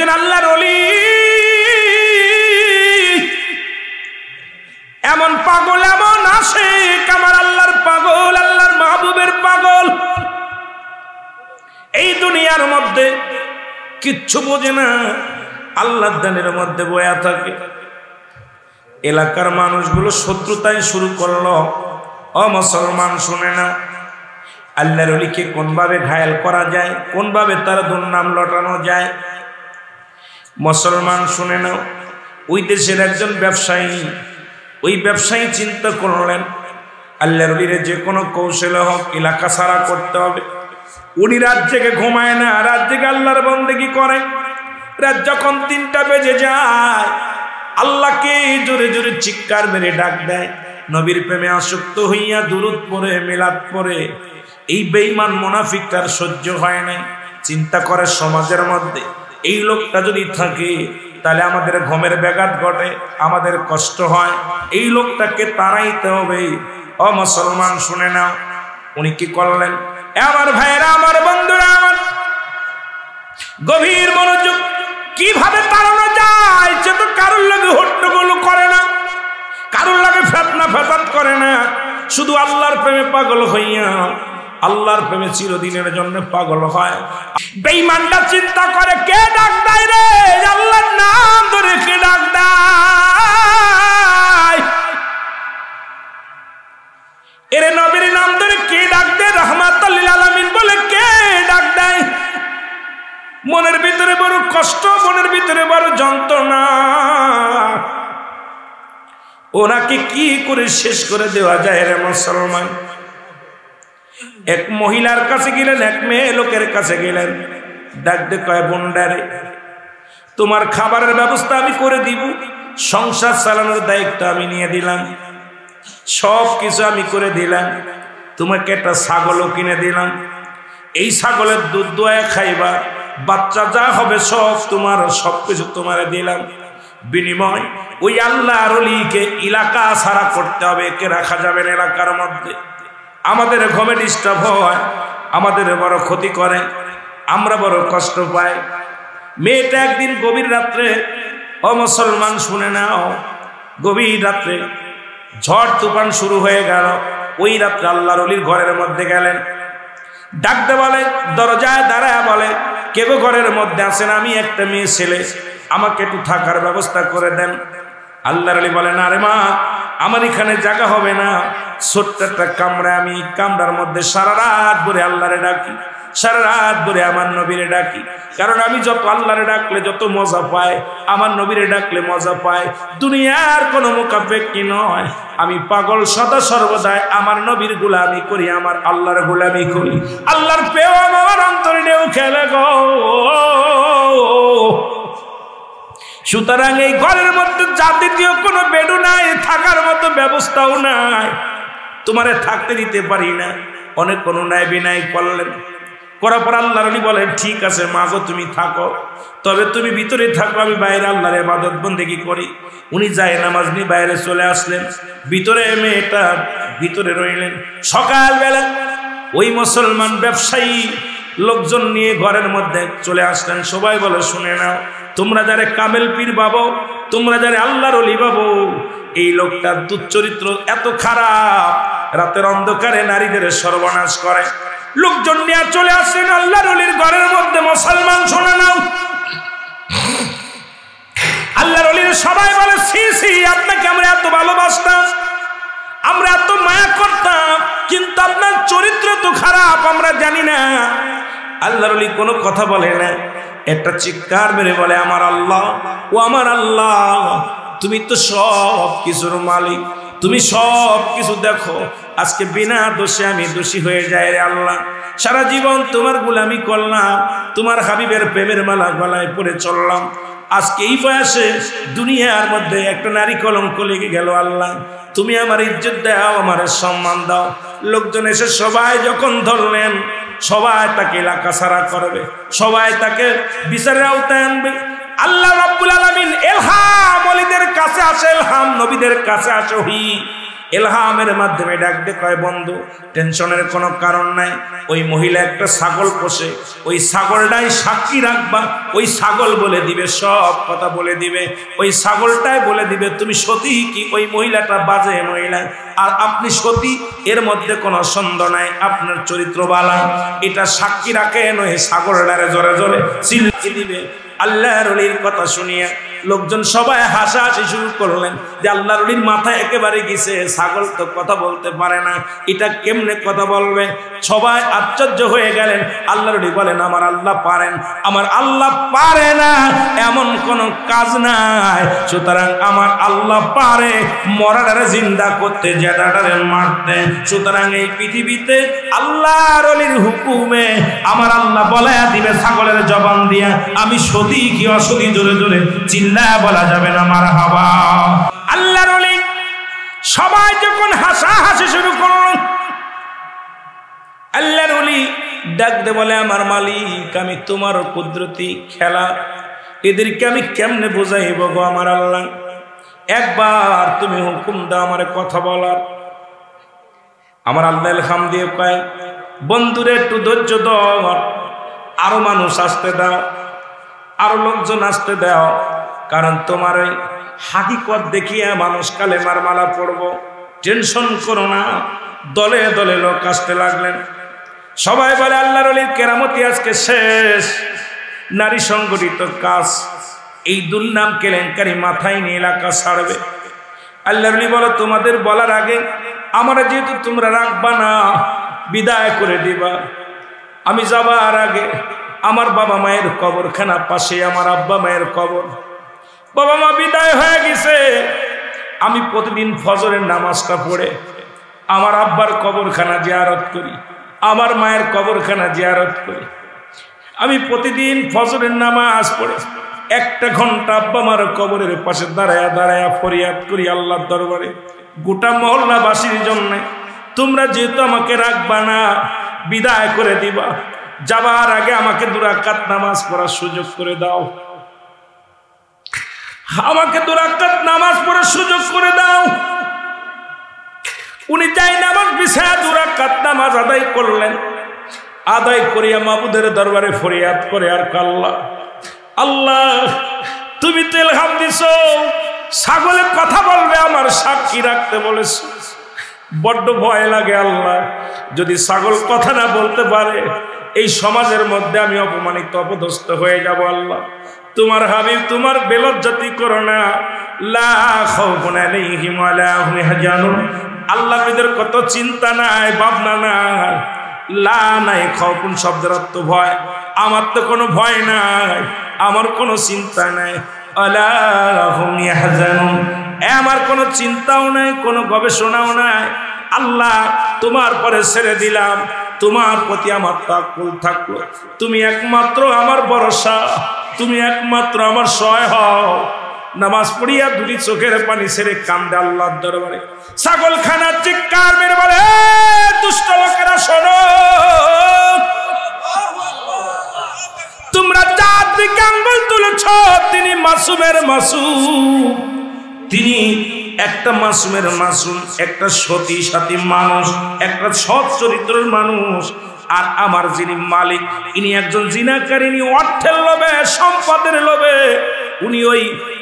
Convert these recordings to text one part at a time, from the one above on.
একজন আল্লাহর ওলি এমন পাগল, এমন আশিক, আমার আল্লাহর পাগল, আল্লাহর মাহবুবের পাগল, এই দুনিয়ার মধ্যে কিচ্ছু বোঝে না, আল্লাহর দানের মধ্যে বয়া থাকে। এলাকার মানুষগুলো শত্রুতায় শুরু করলো। ও মুসলমান শুনে না, আল্লাহর ওলিকে কোনভাবে ঘায়েল করা যায়, কোনভাবে তার দুর্নাম লটানো যায়। মুসলমান শুনে নাও, ওই দেশের একজন ব্যবসায়ী, ওই ব্যবসায়ী চিন্তা করলেন আল্লাহর ওলিরে যে কোনো কৌশলে হোক এলাকা ছাড়া করতে হবে। উনি রাত জেগে ঘুমায় না, রাত জেগে আল্লাহর বন্দেগী করে। রাত যখন 3টা বেজে যায়, আল্লাহকে জোরে জোরে চিৎকার মেরে ডাক দেয়। নবীর প্রেমে আসক্ত হইয়া দুরূদ পড়ে, মিলাদ পড়ে। এই বেঈমান মুনাফিকটার সহ্য হয় নাই। চিন্তা করে সমাজের মধ্যে এই লোকটা যদি থাকে তাহলে আমাদের ঘুমের ব্যাঘাত ঘটে, আমাদের কষ্ট হয়, এই লোকটাকে তাড়াইতে হবে। ও মুসলমান শুনে নাও, উনি কি করলেন? আমার ভাইয়েরা, আমার বন্ধুরা, আমার গভীর মনোযোগ। কিভাবে তাড়ানো যায়? সে তো কারোর লাগে হট্টগোল করে না, কারোর লাগে ফেতনা ফেসাদ করে না, শুধু আল্লাহর প্রেমে পাগল হইয়া আল্লাহর প্রেমে চিরদিনের জন্য পাগল হয়। বেঈমানটা চিন্তা করে, কে ডাক দেয় রে? আল্লাহর নাম ধরে কে ডাক দেয়? এরে নবীর নাম ধরে কে ডাক দেয়? রাহমাতুল লিল আলামিন বলে কে ডাক দেয়? মনের ভিতরে বড় কষ্ট, মনের ভিতরে বড় যন্ত্রণা। ওনাকে কি করে শেষ করে দেওয়া যায় রে মুসলমান? এক মহিলার কাছে গেলেন, এক মেয়ে লোকের কাছে গেলেন, ডাক দে কয়, বোনডারে তোমার খাবারের ব্যবস্থা আমি করে দিব, সংসার চালানোর দায়িত্ব আমি নিয়ে দিলাম, সব কিছু আমি করে দিলাম, তোমাকে একটা ছাগলও কিনে দিলাম, এই ছাগলের দুধ দোয়া খাইবা, বাচ্চা যা হবে সব তোমার, সব কিছু তোমারে দিলাম। বিনিময় ওই আল্লাহর ওলিকে এলাকা ছাড়া করতে হবে, একে রাখা যাবে না এলাকার মধ্যে। আমাদের ঘুমে ডিস্টার্ব হয়, আমাদের বড় ক্ষতি করে, আমরা বড় কষ্ট পাই। মেয়েটা একদিন গভীর রাত্রে, ও মুসলমান শুনে নাও, গভীর রাত্রে ঝড় তুফান শুরু হয়ে গেল। ওই রাত্রে আল্লাহর ওলির ঘরের মধ্যে গেলেন, ডাকতে বলে, দরজায় দাঁড়ায় বলে, কে গো ঘরের মধ্যে আছেন? আমি একটা মেয়ে ছেলে, আমাকে একটু থাকার ব্যবস্থা করে দেন। আল্লাহর ওলি বলেন, আরে মা, আমার এখানে জায়গা হবে না, ছোট্ট একটা কামরা, আমি কামরার মধ্যে সারা রাত ভরে আল্লাহরে ডাকি, সারা রাত ভরে আমার নবীরে ডাকি। কারণ আমি যত আল্লাহরে ডাকলে যত মজা পাই, আমার নবীরে ডাকলে মজা পাই। দুনিয়ার কোনো মুখাপেক্ষী নয়, আমি পাগল সদা সর্বদাই আমার নবীর গোলামি করি, আমার আল্লাহর গোলামি করি। আল্লাহর প্রেম আমার অন্তরে ঢেউ খেলে গো। সুতরাং এই ঘরের মধ্যে জাতীয় কোনো বেডও নাই, থাকার মতো ব্যবস্থাও নাই, তোমারে থাকতে দিতে পারি না। অনেক অনুনয় বিনয় করলেন, করার পর আল্লাহর ওলি বলেন, ঠিক আছে মা গো, তুমি থাকো, তবে তুমি ভিতরে থাকো, আমি বাইরে আল্লাহর ইবাদত বন্দেগী করি। উনি যায় নামাজ নিয়ে বাইরে চলে আসলেন, ভিতরে মেয়েটা ভিতরে রইলেন। সকালবেলা ওই মুসলমান ব্যবসায়ী লোকজন নিয়ে ঘরের মধ্যে চলে আসলেন। সবাই বলে, শুনে নাও, তোমরা যারা কামেল পীর বাবু, তোমরা যারা আল্লাহর ওলি বাবু, এই লোকটার দুশ্চরিত্র এত খারাপ, রাতের অন্ধকারে নারীদের সর্বনাশ করে। লোকজন নিয়ে চলে আসছেন আল্লাহর ওলির ঘরের মধ্যে। মুসলমান শুনে নাও, আল্লাহর ওলির সবাই বলে, সি সি, আপনাকে আমরা এত ভালোবাসতাম, আমরা এত মায়া করতাম, কিন্তু আপনার চরিত্র তো খারাপ, আমরা জানি না। আল্লাহর ওলি কোনো কথা বলে না, একটা চিৎকার মেরে বলে, আমার আল্লাহ, ও আমার আল্লাহ, তুমি তো সব কিছুর মালিক, তুমি সব কিছু দেখো। আজকে বিনা দোষে আমি দোষী হয়ে যাই রে আল্লাহ। সারা জীবন তোমার গোলামি করলাম, তোমার হাবিবের প্রেমের মালা গলায় পরে চললাম, আজকে এই বয়সে দুনিয়ার মধ্যে একটা নারী কলঙ্ক লেগে গেল। আল্লাহ, তুমি আমার ইজ্জত দাও, আমার সম্মান দাও। লোকজন এসে সবাই যখন ধরলেন, সবাই তাকে এলাকা ছাড়া করবে, সবাই তাকে বিচারের আওতায় আনবে। আল্লাহ রাব্বুল আলামিন এলহাম ওলিদের কাছে আসে, এলহাম নবীদের কাছে আসে। ইলহামের মাধ্যমে ডাক দিয়ে কয় বন্ধু টেনশনের কোনো কারণ নাই, ওই মহিলা একটা ছাগল পোষে, ওই ছাগলটাই সাক্ষী রাখবা, ওই ছাগল বলে দিবে, সব কথা বলে দিবে, ওই ছাগলটাই বলে দিবে তুমি সতী কি ওই মহিলাটা বাজে মহিলা, আর আপনি সতী, এর মধ্যে কোনো সন্দেহ নাই, আপনার চরিত্র বালা, এটা সাক্ষী রাখেন, ওই ছাগলটারে জোরে জোরে চিল্লিয়ে দিবে। আল্লাহর ওলির কথা শুনিয়া লোকজন সবাই হাসাহাসি শুরু করলেন যে আল্লাহর ওলির মাথায় একেবারে গেছে, ছাগল তো কথা বলতে পারে না, এটা কেমনে কথা বলবে? সবাই আশ্চর্য হয়ে গেলেন। আল্লাহর ওলি বলেন আমার আল্লাহ পারেন, আমার আল্লাহ পারে না এমন কোন কাজ নাই, সুতরাং আমার আল্লাহ পারে মরাটারে জিন্দা করতে, জেদাটারে মারতে। সুতরাং এই পৃথিবীতে আল্লাহর ওলির হুকুমে আমার আল্লাহ বলায়া দিবে ছাগলের জবান দিয়া, আমি সতী কি অসতী জোরে জোরে চিল্লা বলা যাবে না মারহাবা। আল্লাহর ওলি সবাই যখন হাসাহাসি শুরু করল, আল্লাহর ওলি ডাক দে বলে আমার মালিক আমি তোমার কুদরতি খেলা, এদেরকে আমি কেমনে বোঝাইব গো আমার আল্লাহ, একবার তুমি হুকুম দাও আমার কথা বলার। আমার আল্লাহ ইলহাম দিয়ে কয় বন্ধুরে একটু ধৈর্য ধর, আরো মানুষ আসতে দাও, আরো লোকজন আসতে দাও, কারণ তোমার ওই হাকিকত দেখিয়া মানুষ কালেমার মালা পড়ব, টেনশন করো না। দলে দলে লোক আসতে লাগলেন। সবাই বলে আল্লাহর ওলির কেরামতি আজকে শেষ, নারী সংগঠিত কাজ, এই দুর্নাম কেলেঙ্কারি মাথায় নিয়ে এলাকা ছাড়বে। আল্লাহর ওলি বলো তোমাদের বলার আগে আমার যেহেতু তোমরা রাখবা না, বিদায় করে দিবা, আমি যাবার আগে আমার বাবা মায়ের কবরখানা পাশে, আমার আব্বা মায়ের কবর, বাবা মা বিদায় হয়ে গেছে, আমি প্রতিদিন ফজরের নামাজটা পড়ে আমার আব্বার কবরখানা জিয়ারত করি, আমার মায়ের কবরখানা জিয়ারত করি। আমি প্রতিদিন ফজরের নামাজ পড়ে 1 ঘন্টা আব্বা মার কবরের পাশে দাঁড়ায়া দাঁড়ায়া ফরিয়াদ করি আল্লাহর দরবারে, গোটা মহল্লাবাসীর জন্য তোমরা যেহেতু আমাকে রাখবা না, বিদায় করে দিবা, যাবার আগে আমাকে 2 রাকাত নামাজ পড়ার সুযোগ করে দাও, আমাকে 2 রাকাত নামাজ পড়ার সুযোগ করে দাও। উনি যাই নামাজ বিছায়া 2 রাকাত নামাজ আদায় করলেন। আদায় করিয়া মাবুদের দরবারে ফরিয়াদ করে আর আল্লাহ, আল্লাহ তুমি তো ইলহাম দিছো ছাগলে কথা বলবে, আমার সাক্ষী রাখতে বলেছো, বড্ড ভয় লাগে আল্লাহ, যদি ছাগল কথা না বলতে পারে এই সমাজের মধ্যে আমি অপমানিত অপদস্থ হয়ে যাব। আল্লাহ তোমার হাবিব তোমার বেলজ্জতি করো না, লা খাউফুন আলাইহিম ওয়া লা হুম ইয়াহজানুন, আল্লাহর নবীদের কত চিন্তা নাই ভাবনা নাই, লা নাই খাউফুন শব্দের অর্থ ভয়, আমার তো কোনো ভয় নাই, আমার কোনো চিন্তা নাই, ওয়ালা হুম ইয়াহজানুন, আমার কোনো চিন্তাও নাই, কোনো গবেষণাও নাই। আল্লাহ তোমার পরে ছেড়ে দিলাম, তোমার প্রতি আমার তাওয়াক্কুল থাকলো, তুমি একমাত্র আমার ভরসা, তুমি একমাত্র আমার সহায় হও। নামাজ পড়িয়া 2 চোখের পানি ছেড়ে কান্দে আল্লাহর দরবারে। ছাগলখানার চিৎকার মেরে বলে দুষ্ট লোকেরা শোনো, তোমরা যার দিকে আঙ্গুল তুলেছ তিনি মাসুমের মাসুম, তিনি একটা মাসুমের মাসুম, একটা সতী সাথী মানুষ, একটা সৎ চরিত্রের মানুষ। আর আমার যিনি মালিক ইনি একজন জিনাকারিনী, অর্থের লোভে সম্পদের লোভে উনি ওই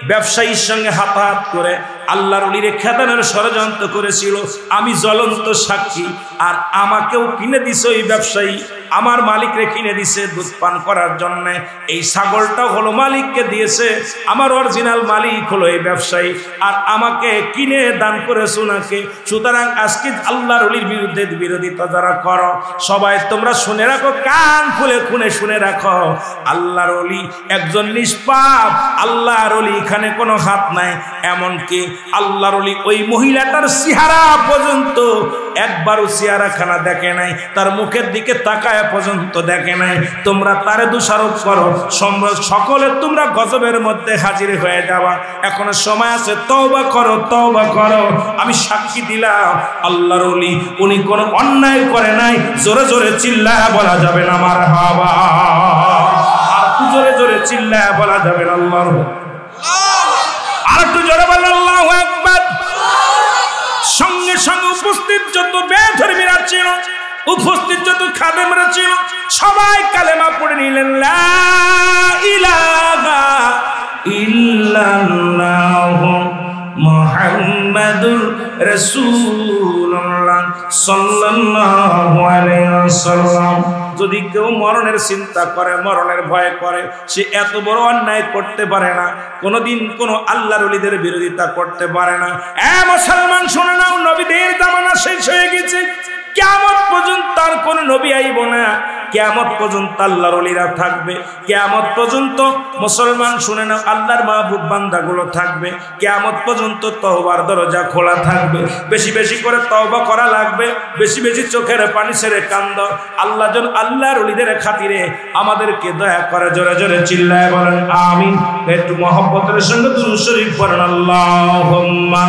ব্যবসায়ীর সঙ্গে হাতাহাত করে আল্লাহর ওলিরে খেদানোর ষড়যন্ত্র করেছিল। আমি জ্বলন্ত সাক্ষী। আর আমাকেও কিনে দিছে ওই ব্যবসায়ী, আমার মালিকরে কিনে দিছে দুধ পান করার জন্য। এই ছাগলটাও হলো মালিককে দিয়েছে, আমার অরিজিনাল মালিক হলো এই ব্যবসায়ী, আর আমাকে কিনে দান করেছে ওনাকে। সুতরাং আজকে আল্লাহর ওলির বিরুদ্ধে বিরোধিতা যারা করো সবাই তোমরা শুনে রাখো, কান খুলে খুনে শুনে রাখো, আল্লাহর ওলি একজন নিষ্পাপ, আল্লাহর ওলি এখানে কোনো হাত নাই। এমনকি আল্লাহর ওলি ওই মহিলাটার চেহারা পর্যন্ত একবারও চেহারাখানা দেখে নাই, তার মুখের দিকে তাকায় পর্যন্ত দেখে নাই। তোমরা তারে দোষারোপ করো, সকলে তোমরা গজবের মধ্যে হাজির হয়ে যাবা। এখনো সময় আছে, তওবা করো, তওবা করো। আমি সাক্ষী দিলাম আল্লাহর ওলি উনি কোনো অন্যায় করে নাই। জোরে জোরে চিল্লায়া বলা যাবে না মারহাবা, আর একটু জোরে জোরে চিল্লায়া বলা যাবে না আল্লাহর, আর একটু জোরে বলেন আল্লাহু আকবার। সঙ্গে সঙ্গে সঙ্গে উপস্থিত যত বেধর্মীরা ছিল, উপস্থিত যত খাদেমরা ছিল, সবাই কালেমা পড়ে নিলেন, লা ইলাহা ইল্লাল্লাহু মুহাম্মাদুর রাসূলুল্লাহ সাল্লাল্লাহু আলাইহি ওয়াসাল্লাম। যদি কেউ মরণের চিন্তা করে, মরণের ভয় করে, সে এত বড় অন্যায় করতে পারে না, কোনোদিন কোনো আল্লাহর ওলিদের বিরোধিতা করতে পারে না। মুসলমান শুনে নাও, নবীদের জামানা শেষ হয়ে গেছে, কিয়ামত পর্যন্ত আর কোন নবী আইব না, কিয়ামত পর্যন্ত আল্লাহর ওলিরা থাকবে, কিয়ামত পর্যন্ত মুসলমান শুনে নাও আল্লাহর মাহবুব বান্দাগুলো থাকবে, কিয়ামত পর্যন্ত তওবার দরজা খোলা থাকবে। বেশি বেশি করে তওবা করা লাগবে, বেশি বেশি চোখের পানি ছেড়ে কান্দ। আল্লাহ যেন আল্লাহর ওলিদের খাতিরে আমাদেরকে দয়া করে। জোরে জোরে চিল্লায় বলেন আমিন। একটু মহব্বতের সঙ্গে দুরূদ শরীফ পড়েন, আল্লাহুম্মা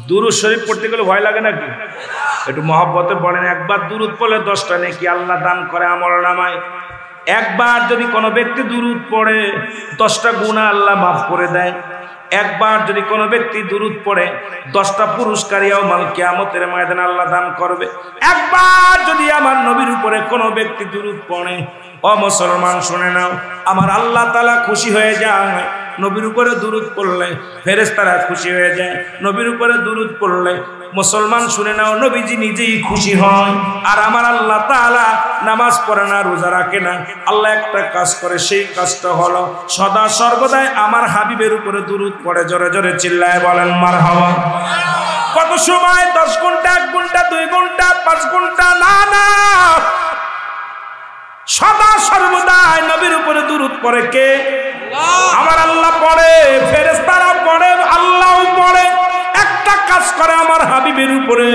দুরূদ শরীফ পড়তে গেলে ভয় লাগে নাকি? একটু মহব্বতে পড়েন। একবার দুরূদ পড়লে 10টা নেকি আল্লাহ দান করে আমলনামায়। একবার যদি কোনো ব্যক্তি দুরূদ পড়ে 10টা গুনাহ আল্লাহ মাফ করে দেয়। একবার যদি কোনো ব্যক্তি দুরূদ পড়ে 10টা পুরস্কারিয়াও মাল কিয়ামতের ময়দানে আল্লাহ দান করবে। একবার যদি আমার নবীর উপরে কোনো ব্যক্তি দুরূদ পড়ে, ও মুসলমান শুনে নাও, আমার আল্লাহ তাআলা খুশি হয়ে যায়। নবীর উপরে দুরূদ পড়লে ফেরেশতারা খুশি হয়ে যায়, নবীর উপরে দুরূদ পড়লে মুসলমান শুনে নাও নবীজি নিজেই খুশি হয়। আর আমার আল্লাহ তাআলা নামাজ পড়ে না, রোজা রাখে না, আল্লাহ একটা কাজ করে, সেই কাজটা হলো সদা সর্বদাই আমার হাবিবের উপরে দুরূদ পড়ে। জোরে জোরে চিল্লায় বলেন মারহাবা। কত সময়? 10 ঘন্টা, 1 ঘন্টা, 2 ঘন্টা, 5 ঘন্টা? না না, সদা সর্বদাই নবীর উপরে দুরূদ পড়ে কে? আমার আল্লাহ পড়ে, ফেরেশতারা পড়ে, আল্লাহও পড়ে। একটা কাজ করে আমার হাবিবের উপরে,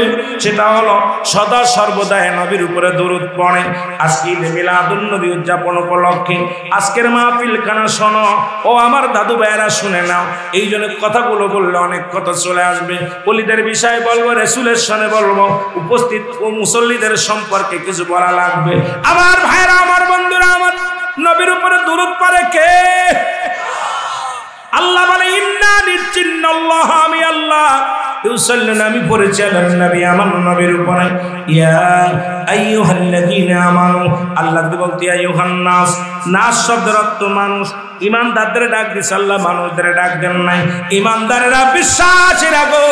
সেটা হলো সদা সর্বদাই নবীর উপরে দুরূদ পড়ে। আজকে ঈদে মিলাদুন নবী উদযাপন উপলক্ষে আজকের মাহফিল খানা শোনো, ও আমার দাদু ভাইয়েরা শুনে নাও। এই জন্য কথাগুলো বললে অনেক কথা চলে আসবে। ওলিদের বিষয়ে বলবো, রাসূলের শানে বলবো, উপস্থিত ও মুসল্লিদের সম্পর্কে কিছু বলা লাগবে। আমার ভাইরা, আমার বন্ধুরা, আমার নবীর উপরে দুরূদ পড়ে কে? আল্লাহ বলে, ইন্না নিশ্চিন্নাল্লাহ, আমি আল্লাহ ইউসাল্লিনা, আমি পড়েছি আল্লাহর নবী আমার নবীর উপরে। ইয়া আইয়ুহাল্লাযীনা আমানু, আল্লাহ বলতে আইয়ুহান নাস, নাস শব্দের অর্থ মানুষ। ইমানদারদের ডাক দিছে আল্লাহ, মানুষদের ডাক দেন নাই। ইমানদারেরা, বিশ্বাসীরা গো,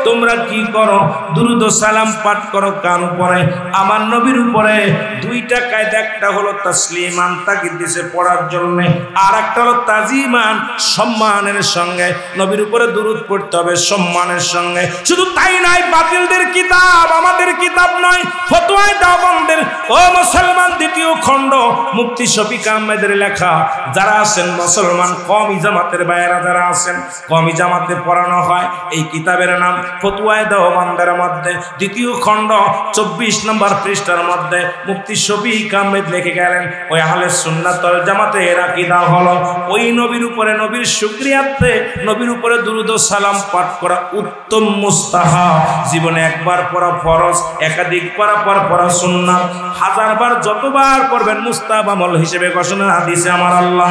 তোমরা কি করো? দুরূদ ও সালাম পাঠ করো কার উপরে? আমার নবীর উপরে। 2টা কায়দা, একটা হলো তাসলিমান, তাকিদ দিছে পড়ার জন্য, আর একটা হলো তাজিমান, সম্মানের সঙ্গে নবীর উপরে দুরূদ পড়তে হবে, সম্মানের সঙ্গে। শুধু তাই নয়, বাতিলদের কিতাব আমাদের কিতাব নয়, ফতোয়ায়ে দেওবন্দের ও মুসলমান 2য় খণ্ড মুফতি শফিক আহমেদের লেখা। যারা আছেন মুসলমান কওমি জামাতের ভাইয়েরা, যারা আছেন কওমি জামাতে পড়ানো হয়, এই কিতাবের নাম ফতোয়ায়ে দেওবন্দের মধ্যে 2য় খণ্ড 24 নম্বর পৃষ্ঠার মধ্যে মুফতি শফিক আহমেদ লিখে গেলেন, ওই আহলে সুন্নাত ওয়াল জামাতের আকীদা হলো ওই নবীর উপরে, নবীর শুকরিয়াতে নবীর উপরে দুরূদ ও সালাম পাঠ করা উত্তম মুস্তাহাব। জীবনে একবার পড়া ফরজ, একাধিক পড়া সুন্নাত, 1000 বার যতবার পড়বেন মুস্তাহাব আমল হিসেবে ঘোষণা হাদিসে আমার আল্লাহ।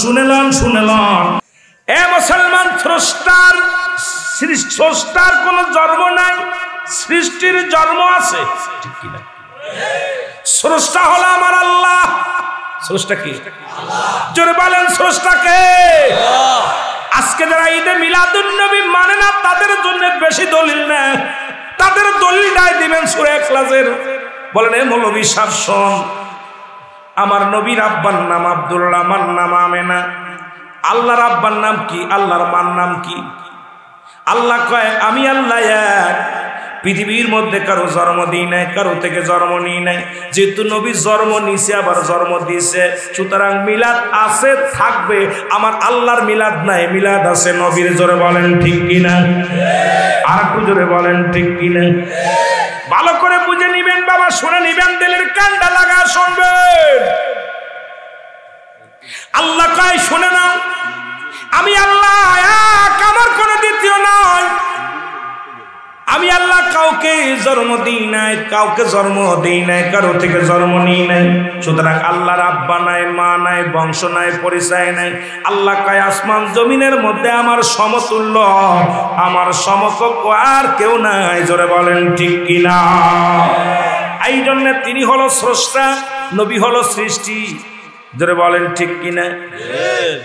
শুনেলাম এ মুসলমান, স্রষ্টার কোন জন্ম নাই, সৃষ্টির জন্ম আছে, ঠিক কি না? স্রষ্টা হলো আমার আল্লাহ। স্রষ্টা কি? জোরে বলেন, স্রষ্টা কে? আজকে যারা ঈদে মিলাদুন নবী মানে না, তাদের জন্য বেশি দলিল না, তাদের দলিলটাই দিবেন সূরা ইখলাসের। বলেন, এ মৌলভী সাহেব শোন, আমার নবীর আব্বার নাম আব্দুল্লাহ, আমার নাম আমেনা। আল্লাহর আব্বার নাম কি? আল্লাহর মার নাম কি? আল্লাহ কয়, আমি আল্লাহ এক, পৃথিবীর মধ্যে কারো জন্ম দিই নাই, কারো থেকে জন্ম নিই নাই। যেহেতু নবী জন্ম নিছে, আবার জন্ম দিছে, সুতরাং মিলাদ আছে, থাকবে। আমার আল্লাহর মিলাদ নাই, মিলাদ আছে নবীর। জোরে বলেন ঠিক কিনা? আর একটু জোরে বলেন ঠিক কিনা? ভালো করে বুঝে নিবেন বাবা, শুনে নিবেন, দিলের কানটা লাগা শুনবেন। আল্লাহ কয়, শুনে নাও, আমি আল্লাহ এক, আমার কোনো দ্বিতীয় নয়। আমি আল্লাহ কাউকে জন্ম দিই নাই, কাউকে জন্ম দিই নাই, কারো থেকে জন্ম নিই নাই। সুতরাং আল্লাহর আব্বা নাই, মা নাই, বংশ নাই, পরিচয় নাই। আল্লাহ কয় আসমান জমিনের মধ্যে আমার সমতুল্য, আমার সমকক্ষ আর কেউ নাই। জোরে বলেন ঠিক কিনা? এই জন্য তিনি হলো স্রষ্টা, নবী হলো সৃষ্টি। জোরে বলেন ঠিক কিনা?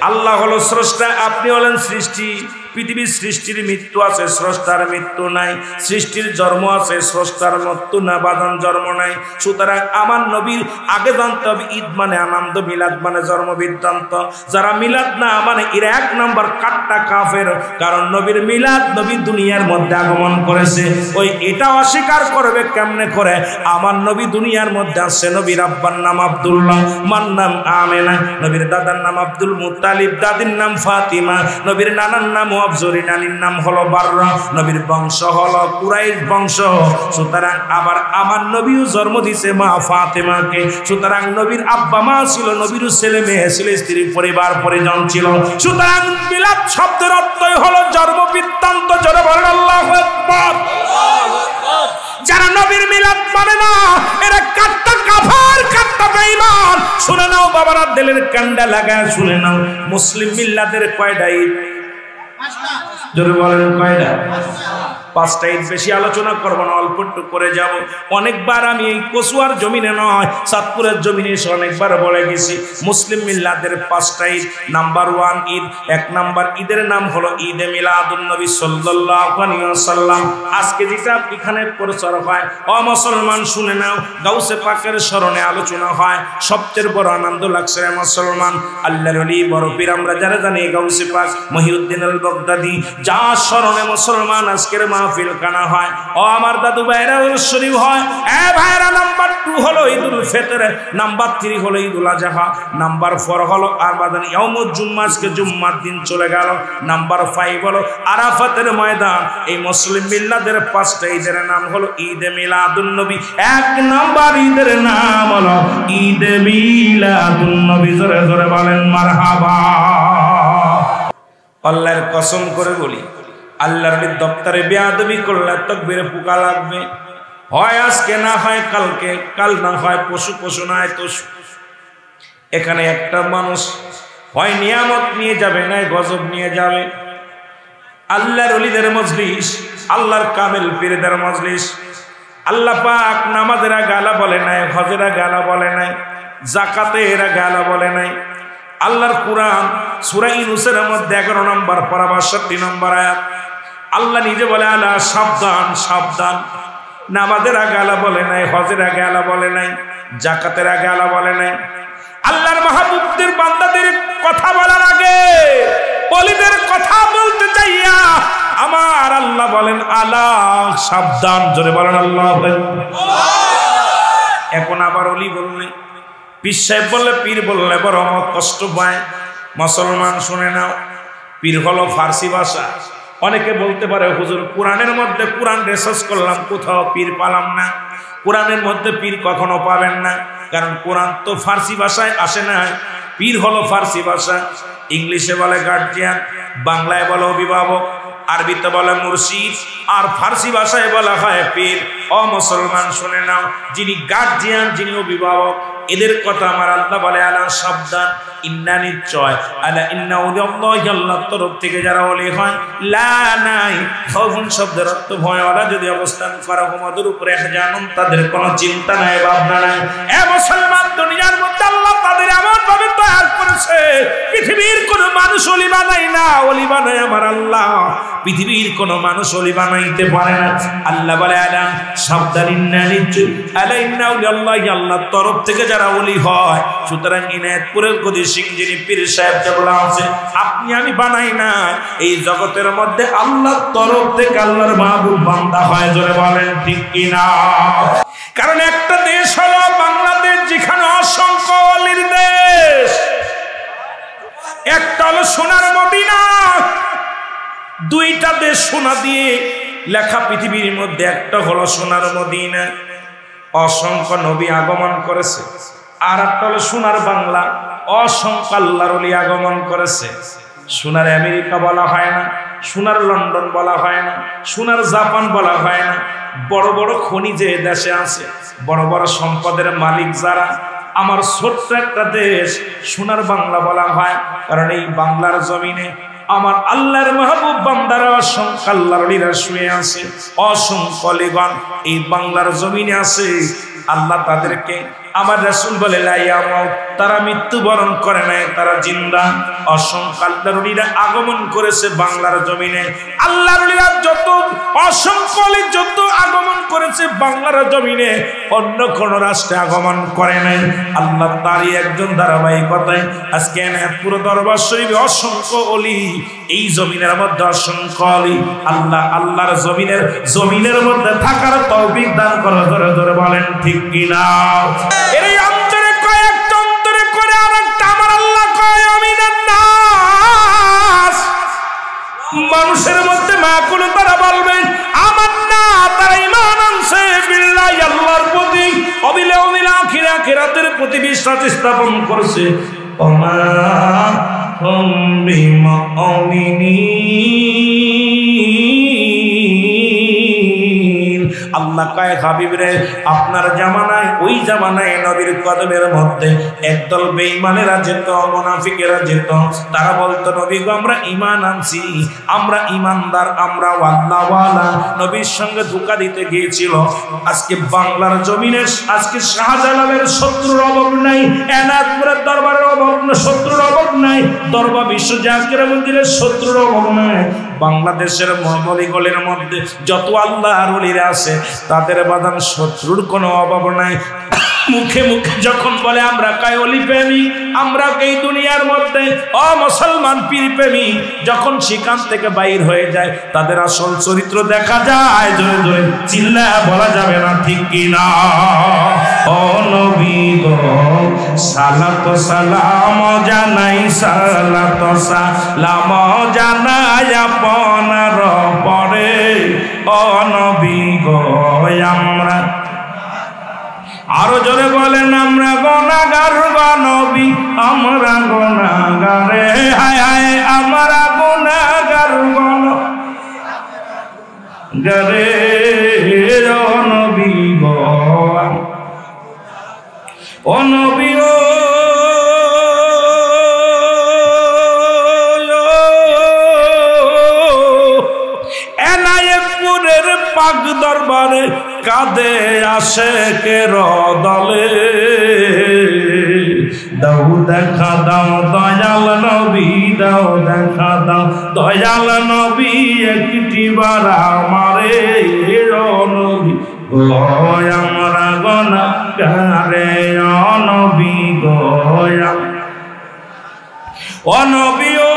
আল্লাহ হলো স্রষ্টা, আপনি হলেন সৃষ্টি। পৃথিবীর সৃষ্টির মৃত্যু আছে, স্রষ্টার মৃত্যু নাই। সৃষ্টির জন্ম আছে, স্রষ্টার মৃত্যু না, বাদন জন্ম নাই। সুতরাং আমার নবীর আগে জানতে হবে ঈদ মানে আনন্দ, মিলাদ মানে জন্ম বৃত্তান্ত। যারা মিলাদ না মানে এরা 1 নম্বর কাট্টা কাফের। কারণ নবীর মিলাদ, নবী দুনিয়ার মধ্যে আগমন করেছে, ওই এটা অস্বীকার করবে কেমনে করে? আমার নবী দুনিয়ার মধ্যে আসছে, নবীর আব্বার নাম আব্দুল্লাহ, মার নাম আমেনা, নবীর দাদার নাম আব্দুল মুত্তালিব, দাদির নাম ফাতিমা, নবীর নানার নাম আফজরি, নানির নাম হলো বাররা, নবীর বংশ হলো কুরাইশ বংশ। সুতরাং আবার আমার নবীও জন্ম দিছে মা ফাতেমাকে। সুতরাং নবীর আব্বা মা ছিল, নবীর ছেলে মেয়ে ছিল, স্ত্রী পরিবার পরিজন ছিল। সুতরাং মিলাদ শব্দের অর্থই হলো জন্ম বৃত্তান্ত। জোরে বলেন আল্লাহু আকবার। যারা নবীর মিলাদ মানে না এরা কাট্টা কাফের, কাট্টা বেঈমান। শুনে নাও বাবারা, দিলের কান্ডা লাগায় শুনে নাও, মুসলিম মিল্লাতের কয়টা ঈদ? জোরে বলেন কয়টা? 5টা ঈদ। বেশি আলোচনা করবো না, অল্প একটু করে যাব। অনেকবার আমি এই কচুয়ার জমিনে নয়, চাঁদপুরের জমিনে এসে অনেকবার বলে গেছি, মুসলিম মিল্লাতের 5টা ঈদ। নাম্বার 1 ঈদ, 1 নাম্বার ঈদের নাম হলো ঈদে মিলাদুন নবী সাল্লাল্লাহু আলাইহি ওয়াসাল্লাম। আজকে যেটা এখানে প্রচার হয়, ও মুসলমান শুনে নাও, গাউসে পাকের স্মরণে আলোচনা হয়। সবচেয়ে বড় আনন্দ লাগছে মুসলমান, আল্লাহর ওলি বড় পীর আমরা যারা জানি গাউসে পাক মহিউদ্দিন আল বাগদাদি, যার স্মরণে মুসলমান আজকের মাহফিল কানা হয়। ও আমার দাদু ভাইরা শরীফ হয়। এ ভাইরা, নাম্বার 2 হলো ঈদুল ফিতর, নাম্বার 3 হলো ঈদুল আজহা, নাম্বার 4 হলো আরবাদান ইয়াউমুল জুম্মা, আজকে জুম্মার দিন চলে গেল। নাম্বার 5 হলো আরাফাতের ময়দান। এই মুসলিম মিল্লাতের 5টা ঈদের নাম হলো ঈদে মিলাদুন নবী। 1 নাম্বার ঈদের নাম হলো ঈদে মিলাদুন নবী। জোরে জোরে বলেন মারহাবা। আল্লাহর কসম করে বলি, আল্লাহর দপ্তরে বেয়াদবি করলে তাকবীরে পোকা লাগবে। হয় আজকে, না হয় কালকে, কাল না হয় পশু, পশু না হয় তসু। এখানে একটা মানুষ হয় নিয়ামত নিয়ে যাবে, না গজব নিয়ে যাবে। আল্লাহর ওলিদের মজলিস, আল্লাহর কামেল পীরদের মজলিস। আল্লাহ পাক নামাজের গালা বলে নাই, হজের গালা বলে নাই, যাকাতের গালা বলে নাই। আল্লাহর কুরআন সূরা ইউনূসের মধ্যে 11 নম্বর পারা 62 নম্বর আয়াত, আল্লাহ নিজে বলে আলা সাবধান সাবধান। নামাজের আগে আলা বলে নাই, হজের আগে আলা বলে নাই, যাকাতের আগে আলা বলে নাই। আল্লাহর মাহবুবদের বান্দাদের কথা বলার আগে ওলিদের কথা বলতে চাইয়া আমার আল্লাহ বলেন আলা সাবধান। জোরে বলেন আল্লাহু আকবার। এখন আবার ওলি বললে, পীর সাহেব বললে, পীর বললে বড় কষ্ট পায়। মুসলমান শুনে নাও, পীর হলো ফার্সি ভাষা। অনেকে বলতে পারে হুজুর কোরআনের মধ্যে, কোরআন রিসার্চ করলাম কোথাও পীর পালাম না। কোরআনের মধ্যে পীর কখনো পাবেন না, কারণ কোরআন তো ফার্সি ভাষায় আসে না। পীর হলো ফার্সি ভাষা। ইংলিশে বলে গার্জিয়ান, বাংলায় বলে অভিভাবক, আরবিতে বলে মুর্শিদ, আর ফার্সি ভাষায় বলা হয় পীর। ও মুসলমান শুনে নাও, যিনি গার্জিয়ান, যিনি অভিভাবক, এদের কথা আমার আল্লাহ বলে আলা সাবধান। ইন্না নিশ্চয়, আলা ইন্না উলিয়াল্লাহি, আল্লাহর তরফ থেকে যারা ওলি হয়, লা নাই খাউফুন শব্দের অর্থ ভয়। ওরা যদি অবস্থান করে হুমাদের উপরে জানুন, তাদের কোনো চিন্তা নাই, ভাবনা নাই। এ মুসলমান, দুনিয়ার মধ্যে আল্লাহ তাদের এমন ভাবে তৈরি করেছে, পৃথিবীর কোনো মানুষ ওলি বানায় না, ওলি বানায় আমার আল্লাহ। পৃথিবীর কোনো মানুষ ওলি বানাইতে পারে না। আল্লাহ বলে আলা সাবধান, ইন্না নিশ্চয়, আলা ইন্না উলিয়াল্লাহি, আল্লাহর তরফ থেকে যারা ওলি হয়। সুতরাং ইনায়েতপুরের গদি সিং যিনি পীর সাহেব যেগুলো আছে, আপনি আমি বানাই না, এই জগতের মধ্যে আল্লাহর তরফ থেকে আল্লাহর মাহবুব বান্দা হয়। জোরে বলেন ঠিক কিনা? কারণ একটা দেশ হলো বাংলাদেশ, যেখানে অসংখ্য ওলির দেশ। একটা হলো সোনার মদিনা। 2টা দেশ সোনা দিয়ে লেখা পৃথিবীর মধ্যে, একটা হলো সোনার মদিনা, অসংখ্য নবী আগমন করেছে। আর একটা হলো সোনার বাংলা, অসংখ্য আল্লাহর ওলি আগমন করেছে। সোনার আমেরিকা বলা হয় না, সোনার লন্ডন বলা হয় না, সোনার জাপান বলা হয় না। বড় বড় খনি যে দেশে আছে, বড় বড় সম্পদের মালিক যারা, আমার ছোট্ট একটা দেশ সোনার বাংলা বলা হয়। কারণ এই বাংলার জমিনে আমার আল্লাহর মাহবুব বান্দারা অসংখ্য আল্লাহর ওলিরা শুয়ে আছে, অসংখ্য অলিগণ এই বাংলার জমিনে আছে। আল্লাহ তাদেরকে, আমার রাসূল বলে তারা মৃত্যুবরণ করে নাই, তারা জিন্দা। অসংখ্য আল্লাহর ওলিরা আগমন করেছে বাংলার জমিনে। আল্লাহর ওলিরা যত অসংখ্য ওলি যত আগমন করেছে বাংলার জমিনে, অন্য কোন রাষ্ট্রে আগমন করে নাই। আল্লাহ তারই একজন ধারাবাহিকতায় আজকে পুরো দরবার শরীফে অসংখ্য ওলি, এই জমিনের মধ্যে অসংখ্য ওলি। আল্লাহ আল্লাহর জমিনের মধ্যে থাকার তৌফিক দান করো। ধরে ধরে বলেন ঠিক কিনা? এই অন্তরে কয়েকটা অন্তরে করে আরেকটা আমার আল্লাহ কয় আমিনান নাস, মানুষের মধ্যে মাকুল তারা বলবেন আমান্না, তারা ঈমান আনছে বিল্লাহি আল্লাহর প্রতি, অবিল আখিরাতের প্রতি বিশ্বাস স্থাপন করছে। ওমা হুম বিমুমিনিন। আল্লাহ কয় হাবিব রে, আপনার জামানায় ওই জামানায় নবীর কদমের মধ্যে একদল বেঈমানেরা যেত, মুনাফিকেরা যেত। তারা বলতো নবী গো আমরা ঈমান আনছি, আমরা ঈমানদার, আমরা আল্লাহওয়ালা। নবীর সঙ্গে ধোঁকা দিতে গিয়েছিল। আজকে বাংলার জমিনে আজকে শাহজালালের শত্রুর অভাব নাই, এনায়তপুরের দরবারের অভাব না, শত্রুর অভাব নাই, দরবার বিশ্ব জাকির মন্দিরের শত্রুর অভাব নাই। বাংলাদেশের মহামলিগলের মধ্যে যত আল্লাহর ওলিরা আছে তাদের বাদান শত্রুর কোনো অভাব নাই। মুখে মুখে যখন বলে আমরা কায় অলি প্রেমী, আমরা এই দুনিয়ার মধ্যে মুসলমান পীর প্রেমী, যখন সেখান থেকে বাইর হয়ে যায় তাদের আসল চরিত্র দেখা যায়। জোরে জোরে চিল্লা বলা যাবে না ঠিক কিনা? ও নবী গো সালাত সালাম জানাই, সালাত সালাম জানাই আপনার পরে। ও নবী গো আমরা, আরো জোরে বলেন আমরা গুনাহগার গো নবী, আমরা গুনাহগারে, হায় হায় আমরা গুনাহগার গো গরে। ও নবী গো, ও নবী ও এনায়েতপুরের পাক দরবারে কাঁদে আশেকের দলে। দাও দেখা দাও দয়াল নবী, দাও দেখা দাও দয়াল নবী, একটি বার আমারে। ও নবী গো আমরা গুনাহগারে, ও নবী গো, ও নবী ও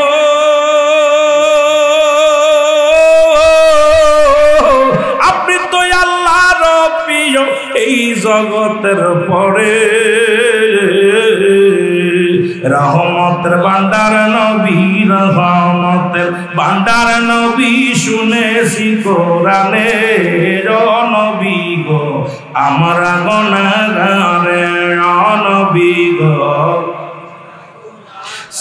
আপনি তো আল্লাহর প্রিয় এই জগতের পরে। রহমতের ভান্ডার নবী, রহমতের ভান্ডার নবী, শুনেছি কোরআনে। ও নবী গো আমরা গুনাহগারে, ও নবী গো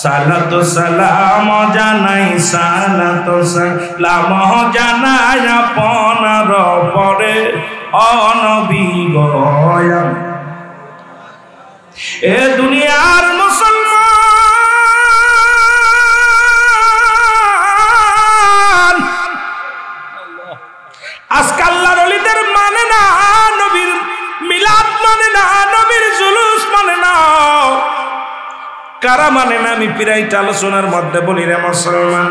সালাত সালাম জানাই, সালাত সালাম জানাই আপনার পরে। ও নবী গো এ দুনিয়ার মুসলমান আজকে আল্লাহর ওলিদের মানে না, নবীর মিলাদ মানে না, নবীর জুলুস মানে না। কারা মানে না আমি প্রায়টা আলোচনার মধ্যে বলি রে মুসলমান।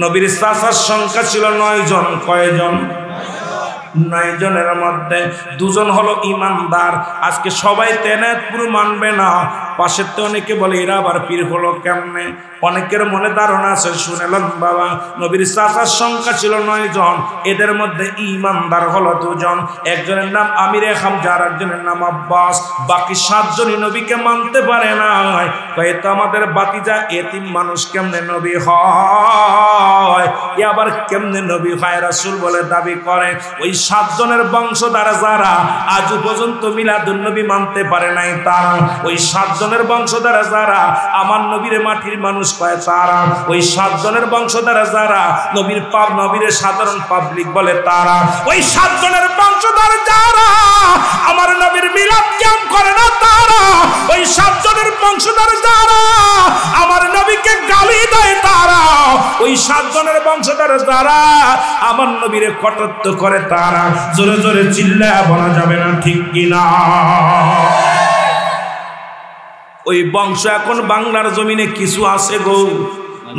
নবীর চাচার সংখ্যা ছিল 9 জন। কয়জন? 9 জনের মধ্যে 2 জন হলো ইমানদার। আজকে সবাই তেনায়তপুর মানবে না, পাশের তো অনেকে বলে এরা আবার পীর হলো কেমনে। অনেকের মনে ধারণা আছে, শুনেলেন বাবা নবীর চাচার সংখ্যা ছিল 9 জন, এদের মধ্যে ইমানদার হলো 2 জন। একজনের নাম আমিরে হামজা, আর একজনের নাম আব্বাস। বাকি 7 জনই নবীকে মানতে পারে না। তো আমাদের বাতিজা এতিম মানুষ কেমনে নবী হয়, আবার কেমনে নবী হয় রাসূল বলে দাবি করে। ওই 7 জনের বংশধর যারা আজ পর্যন্ত মিলাদুন নবী মানতে পারে নাই তারা, ওই 7 জনের বংশধর যারা আমার নবীর মাটির মানুষ কয় তারা, ওই 7 জনের বংশধর যারা নবীর সাধারণ পাবলিক বলে তারা, ওই 7 জনের বংশধর যারা আমার নবীর মিলাদ কিয়াম করে না তারা, ওই 7 জনের বংশধর যারা আমার নবীকে গালি দেয় তারা, ওই 7 জনের বংশধর যারা আমার নবীরে কটাক্ষ করে তারা। জোরে জোরে চিল্লায়া বলা যাবে না ঠিক কিনা? ওই বংশ এখন বাংলার জমিনে কিছু আছে গো,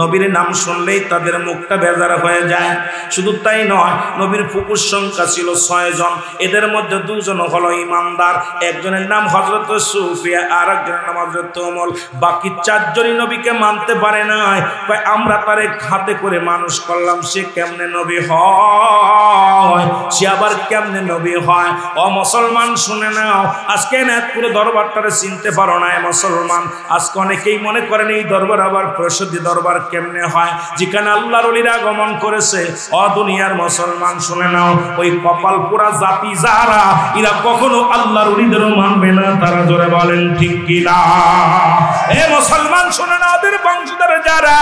নবীর নাম শুনলেই তাদের মুখটা বেজার হয়ে যায়। শুধু তাই নয়, নবীর ফুফুর সংখ্যা ছিল 6 জন, এদের মধ্যে 2 জন হলো ইমানদার, একজনের নাম হযরত সুফিয়া আর একজনের নাম হযরত ওমর। বাকি 4 জনই নবীকে মানতে পারে নাই। ভাই আমরা তারে হাতে করে মানুষ করলাম, সে কেমনে নবী হয়, সে আবার কেমনে নবী হয়? ও মুসলমান শুনে নাও, আজকে নাথপুরে দরবারটারে চিনতে পারো না মুসলমান। আজকে অনেকেই মনে করেন এই দরবার আবার প্রসিদ্ধ দরবার কেমনে হয়, যেখানে আল্লাহর ওলিরা আগমন করেছে। ও দুনিয়ার মুসলমান শুনে নাও, ওই কপাল পোড়া জাতি যারা, এরা কখনো আল্লাহর ওলিদেরও মানবে না। তারা জোরে বলেন ঠিক কিনা? এ মুসলমান শুনে নাও, ওদের বংশধর যারা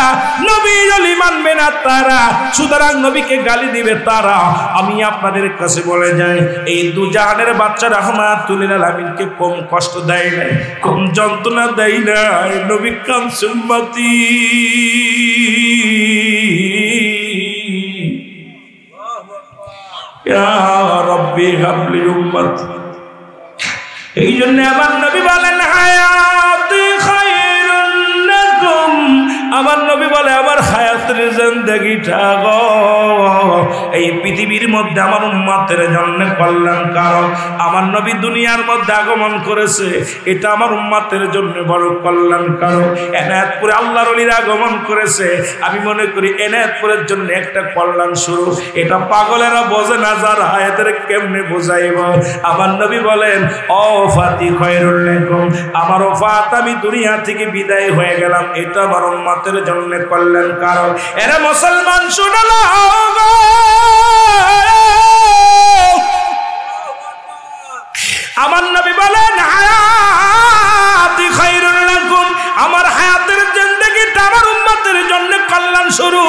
নবী ওলি মানবে না তারা, সুতরাং নবীকে গালি দিবে তারা। আমি আপনাদের কাছে বলে যাই, এই 2 জাহানের বাচ্চা রাহমাতুল আলামিনকে কম কষ্ট দেয় নাই, কম যন্ত্রণা দেয় নাই। নবী কামছে উম্মতি, ইয়া রাব্বি হাবলি উম্মতি। এই জন্য আমার নবী বলেন হায়াতি খায়রুল লাকুম, আমার নবী বলে আমার হায়াতের জিন্দেগিটা গো এই পৃথিবীর মধ্যে আমার উম্মতের জন্য কল্যাণকারক। আমার নবী দুনিয়ার মধ্যে আগমন করেছে, এটা আমার উম্মতের জন্য বড় কল্যাণকারক। এনায়েতপুরে আল্লাহর ওলিরা আগমন করেছে, আমি মনে করি এনায়েতপুরের জন্য একটা কল্যাণ শুরু। এটা পাগলেরা বোঝে না, যারা এদের কেমনে বোঝাইব। আমার নবী বলেন ও ফাতি খায়রুল লাকুম, আমার ওফাত আমি দুনিয়া থেকে বিদায় হয়ে গেলাম, এটা আমার উম্মতের জন্য কল্যাণকারক। এরা মুসলমান শুনে নাও, আমার নবী বলেন হায়াতি খায়রুল লাকুম, আমার হায়াতের জিন্দেগিটা আমার উম্মতের জন্য কল্যাণ শুরু।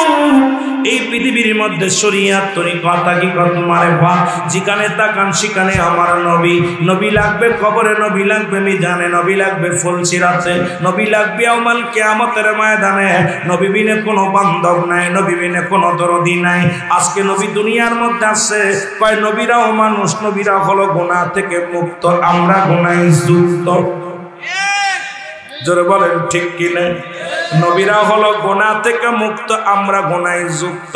এই পৃথিবীর মধ্যে শরীয়ত তরিকত হাকিকত মারিফাত যেখানে তাকান সেখানে আমার নবী। নবী লাগবে কবরে, নবী লাগবে মিজানে, নবী লাগবে ফুলসিরাতে, নবী লাগবে ইয়াউমাল কিয়ামতের ময়দানে। নবী বিনে কোনো বান্ধব নাই, নবী বিনে কোনো দরদি নাই। আজকে নবী দুনিয়ার মধ্যে আছে, কয় নবীরাও মানুষ, নবীরা হলো গুনাহ থেকে মুক্ত, আমরা গুনাহে যুক্ত। জোরে বলেন ঠিক কিনা? নবীরা হলো গুনাহ থেকে মুক্ত, আমরা গুনাহে যুক্ত।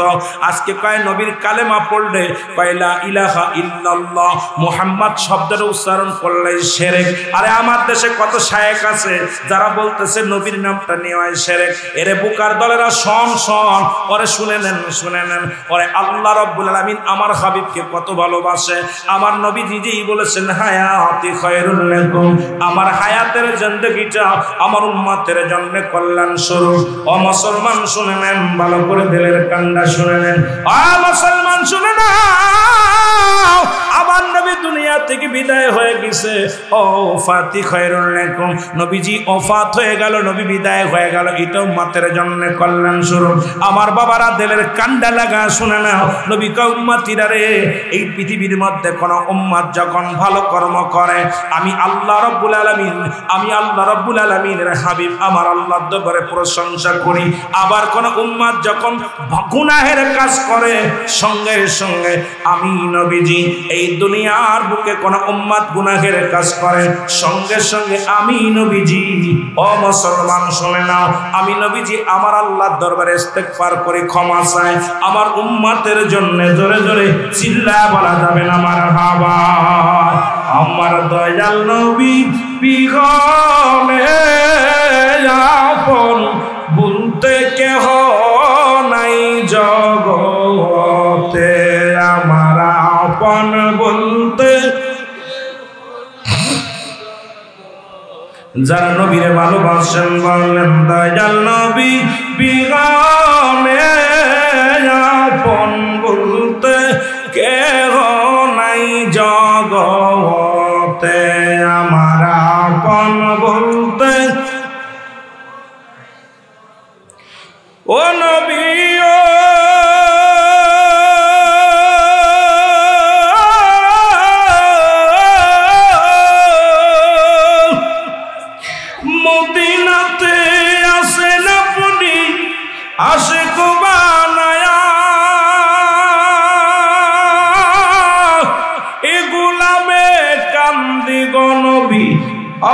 আজকে কয় নবীর কালেমা পড়লে, কয় লা ইলাহা ইল্লাল্লাহ মুহাম্মদ শব্দের উচ্চারণ করলে শিরক। আরে আমার দেশে কত শায়েখ আছে যারা বলতেছে নবীর নামটা নেওয়াই শিরক। এরে বুকার দলেরা শোন শোন, ওরে শুনে নেন শুনে নেন, ওরে আল্লাহ রাব্বুল আলামিন আমার হাবিবকে কত ভালোবাসে। আমার নবী নিজেই বলেছেন হায়াতি খায়রুল লাকুম, আমার হায়াতের জিন্দেগিটা আমার উম্মতের জন্য কল্যাণ স্বরূপ। ও মুসলমান শুনে নেন, ভালো করে দিলের কান্ডা শুনে নেন। ও মুসলমান শুনে নাও, আমার নবী দুনিয়া থেকে বিদায় হয়ে গেছে। ও ফাতি খায়রুল লাকুম, নবীজি ওফাত হয়ে গেল, নবী বিদায় হয়ে গেল, এটা উম্মতের জন্য কল্যাণ স্বরূপ। আমার বাবারা দিলের কান্ডা লাগা শুনে নাও, নবী কয় উম্মতিরা রে, এই পৃথিবীর মধ্যে কোন উম্মত যখন ভালো কর্ম করে, আমি আল্লাহ রাব্বুল আলামিন, আমি আল্লাহ রাব্বুল আলামিনের হাবিব আমার আল্লাহর দরবারে প্রশংসা করি। আবার কোন উম্মত যখন গুনাহের কাজ করে, সঙ্গে সঙ্গে আমি নবীজি, এই দুনিয়ার বুকে কোন উম্মত গুনাহের কাজ করে, সঙ্গে সঙ্গে আমি নবীজি, ও মুসলমান শুনে নাও, আমি নবীজি আমার আল্লাহর দরবারে ইস্তেগফার করে ক্ষমা চাই আমার উম্মতের জন্য। জোরে জোরে চিল্লায়া বলা যাবে না মারহাবা। আমার দয়াল নবী বিগমে আপন বলতে কেহ নাই জগতে, আমার আপন বলতে যারা নবীরে ভালোবাসেন বলেন দয়াল নবী বিগমে আপন বলতে কেহ ও নবী মদিনাতে আসেন আপনি আশিক বানায়া এ গোলামে কান্দি গো নবী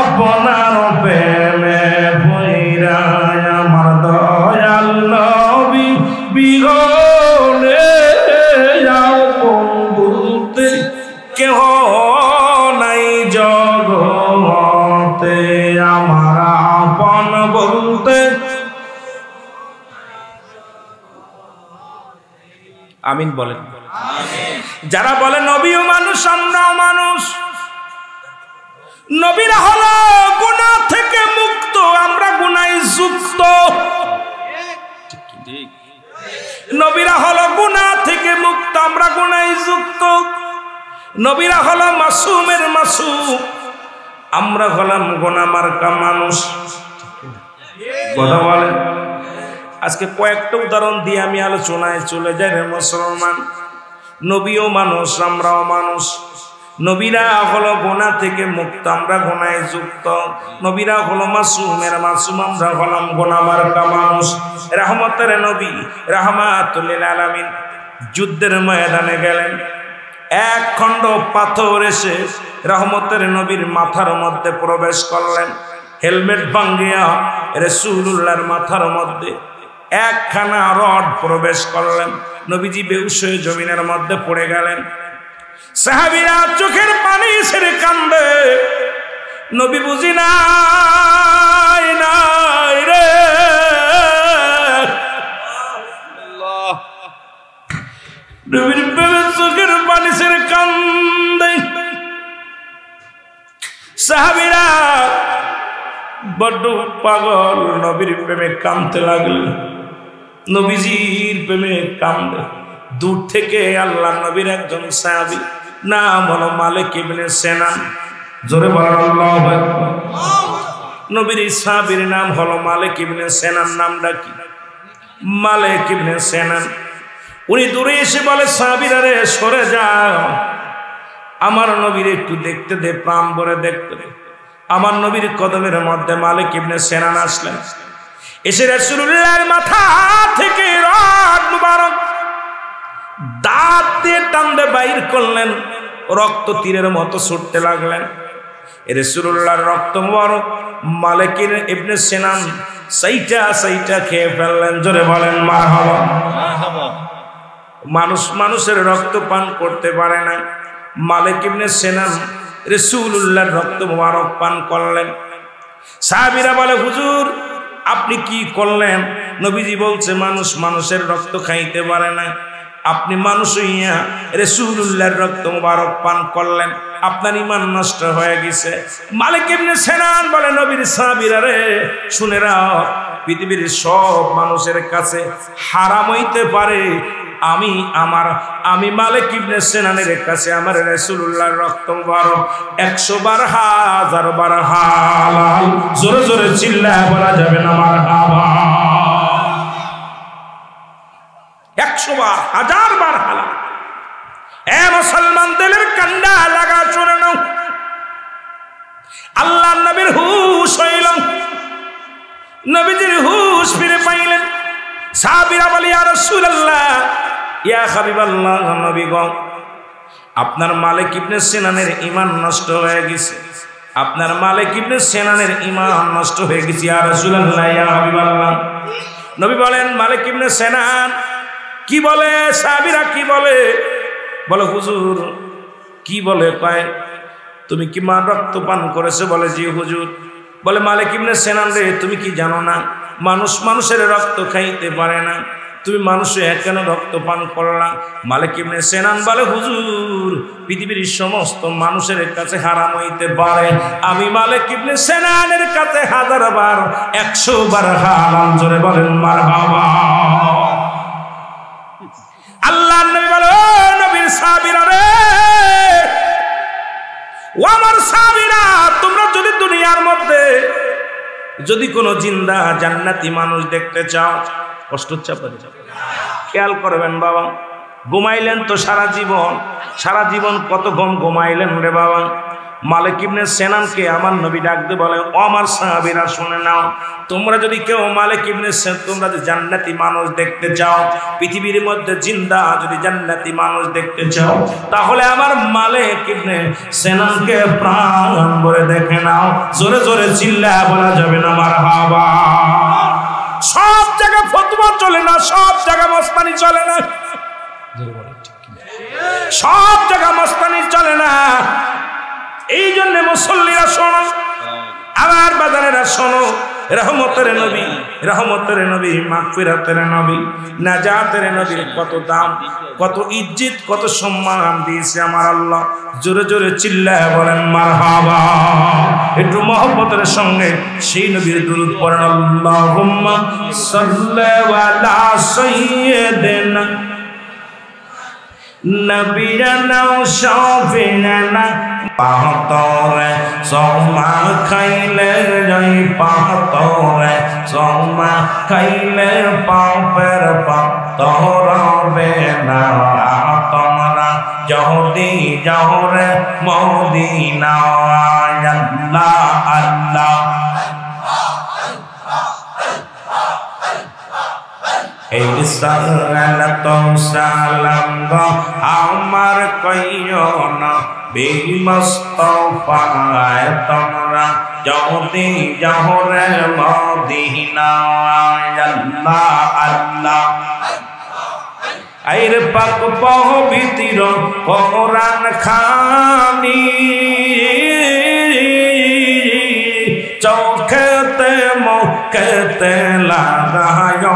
আপনার প্রেমে ভৈরা আমার দয়াল নবী বিহনে যাও বলতে কেহ নাই জগতে আমার আপন বলতে আমিন বলেন। যারা বলে নবীও মানুষ আমরাও মানুষ, নবীরা হলো গুনাহ থেকে মুক্ত, আমরা গুনাহে যুক্ত। নবীরা হলো গুনাহ থেকে মুক্ত, আমরা গুনাহে যুক্ত। নবীরা হলো মাসুমের মাসুম, আমরা হলাম গুনাহ মার্কা মানুষ। কথা বলেন। আজকে কয়েকটা উদাহরণ দিয়ে আমি আলোচনায় চলে যাই রে মুসলমান। নবীও মানুষ আমরাও মানুষ। নবীরা হলো গুনাহ থেকে মুক্ত, আমরা গুনাহে যুক্ত। নবীরা হলো মাসুমের মাসুম, আমরা হলাম গুনাহ মার্কা মানুষ। রহমতের নবী রাহমাতুল লিল আলামিন যুদ্ধের ময়দানে গেলেন, এক খণ্ড পাথর এসে রহমতের নবীর মাথার মধ্যে প্রবেশ করলেন। হেলমেট ভাঙ্গিয়া রাসূলুল্লাহর মাথার মধ্যে একখানা রড প্রবেশ করলেন। নবীজি বেহুশ হয়ে জমিনের মধ্যে পড়ে গেলেন। সাহাবীরা চোখের পানি ছেড়ে কান্দে। নবী বুঝি নাই নাই রে, নবীর প্রেমে চোখের পানি ছেড়ে কান্দে। সাহাবীরা বড্ড পাগল, নবীর প্রেমে কাঁদতে লাগলেন। নবীজির প্রেমে কান্দে। দূর থেকে আল্লাহ নবীর একজন সাহাবী, নাম হলো মালিক ইবনে সিনান। জোরে বলেন আল্লাহু আকবার। নবীর সাহাবীর নাম হলো মালিক ইবনে সিনান। নামটা কি? মালিক ইবনে সিনান। উনি দূরে এসে বলে, সাহাবীরা রে সরে যাও, আমার নবীর একটু দেখতে দে, প্রাণ ভরে দেখতে দে। আমার নবীর কদমের মধ্যে মালিক ইবনে সিনান আসলেন। এসে রাসূলুল্লাহর মাথা থেকে রড মুবারক দাঁত দিয়ে টানতে বাইর করলেন। রক্ত তীরের মতো ছুটতে লাগলেন। রাসূলুল্লাহর রক্ত মুবারক মালিক ইবনে সিনান সাইটা সাইটা খেয়ে ফেললেন। জোরে বলেন মারহাবা। মানুষ মানুষের রক্ত পান করতে পারে না, মালিক ইবনে সিনান রাসূলুল্লাহর রক্ত মুবারক পান করলেন। সাহাবীরা বলে, হুজুর আপনি কি করলেন? নবীজি বলছে, মানুষ মানুষের রক্ত খাইতে পারে না, আপনি মানুষ হইয়া রাসূলুল্লাহর রক্ত মুবারক পান করলেন, আপনার ঈমান নষ্ট হয়ে গেছে। মালিক ইবনে সিনান বলে, নবীর সাহাবীরা রে শুনে রাও, পৃথিবীর সব মানুষের কাছে হারাম হইতে পারে, আমি মালিক ইবনে সিনানের কাছে আমার রাসূলুল্লাহর রক্ত মুবারক 100 বার 1000 বার হালাল। জোরে জোরে চিল্লায় বলা যাবে না মারহাবা। 100 বার 1000 বার হালাল। এ মুসলমান দিলের কান্ডা লাগা শুনে নাও। আল্লাহর নবীর হুশ হইল, নবীজির হুশ ফিরে পাইলেন। সাহাবীরা বলে, ইয়া রাসূলুল্লাহ, ইয়া হাবিবাল্লাহ, নবী গো আপনার মালিক ইবনে সিনানের ঈমান নষ্ট হয়ে গেছে, আপনার মালিক ইবনে সিনানের ঈমান নষ্ট হয়ে গেছে। ইয়া রাসূলুল্লাহ, ইয়া হাবিবাল্লাহ। নবী বলেন, মালিক ইবনে সিনান কি বলে? সাহাবীরা কি বলে? বলে, হুজুর কি বলে? কয় তুমি কি মার রক্ত পান করেছো? বলে, জি হুজুর। বলে, মালিক ইবনে সিনান রে তুমি কি জানো না মানুষ মানুষের রক্ত খাইতে পারে না, তুমি মানুষে কেন রক্ত পান করলা? মালিক ইবনে সিনান বলে, হুজুর পৃথিবীর সমস্ত মানুষের কাছে হারাম হইতে পারে, আমি মালিক ইবনে সিনানের কাছে 1000 বার 100 বার হালাল। জোরে বলেন মারহাবা। আল্লাহর নবী বলে, ও নবীর সাহাবীরা রে, ও আমার সাহাবীরা, তোমরা যদি দুনিয়ার মধ্যে যদি কোনো জিন্দা জান্নাতি মানুষ দেখতে চাও, কষ্ট হচ্ছে আপনাদের? খেয়াল করবেন বাবা, ঘুমাইলেন তো সারা জীবন কত ঘুমাইলেন রে বাবা। মালিক ইবনে সিনানকে আমার নবী ডাক দিয়ে বলে, ও আমার সাহাবীরা শুনে নাও, তোমরা যদি কেউ মালিক ইবনে সিনান, তোমরা যদি জান্নাতি মানুষ দেখতে চাও, পৃথিবীর মধ্যে জিন্দা যদি জান্নাতি মানুষ দেখতে চাও, তাহলে আমার মালিক ইবনে সিনানকে প্রাণ ভরে দেখে নাও। জোরে জোরে চিল্লায় বলা যাবে না মারহাবা? সব জায়গায় ফতোয়া চলে না, সব জায়গায় মস্তানি চলে না, সব জায়গায় মস্তানি চলে না। এই জন্য মুসল্লিরা শোনো, আমার বাজারেরা শোনো, রহমতের নবী, মাগফিরাতের নবী, নাজাতের নবীর কত দাম, কত ইজ্জত, কত সম্মান দিয়েছে আমার আল্লাহ। জোরে জোরে চিল্লায় বলেন মারহাবা। একটু মহব্বতের সঙ্গে সেই নবীর দুরূদ পড়েন। আল্লাহুম্মা সাল্লি আলা সাইয়্যিদিনা নবিয়ানা শাফিনা পাহতরে সোমা খাইলে যাই, পাহতরে সোমা খাইলে পাপের পাতর হবে না। তোমরা যদি যাও রে মদিনা, আল্লাহ আল্লাহ এই সালাত সালাম গো আমার কইও না বিমুস্তাফায়, তোমরা যদি যাও রে মদিনা, আল্লাহ আল্লাহ। আইরে পাক পবিত্র কোরআন খানি চোখেতে মুখেতে লাগায়,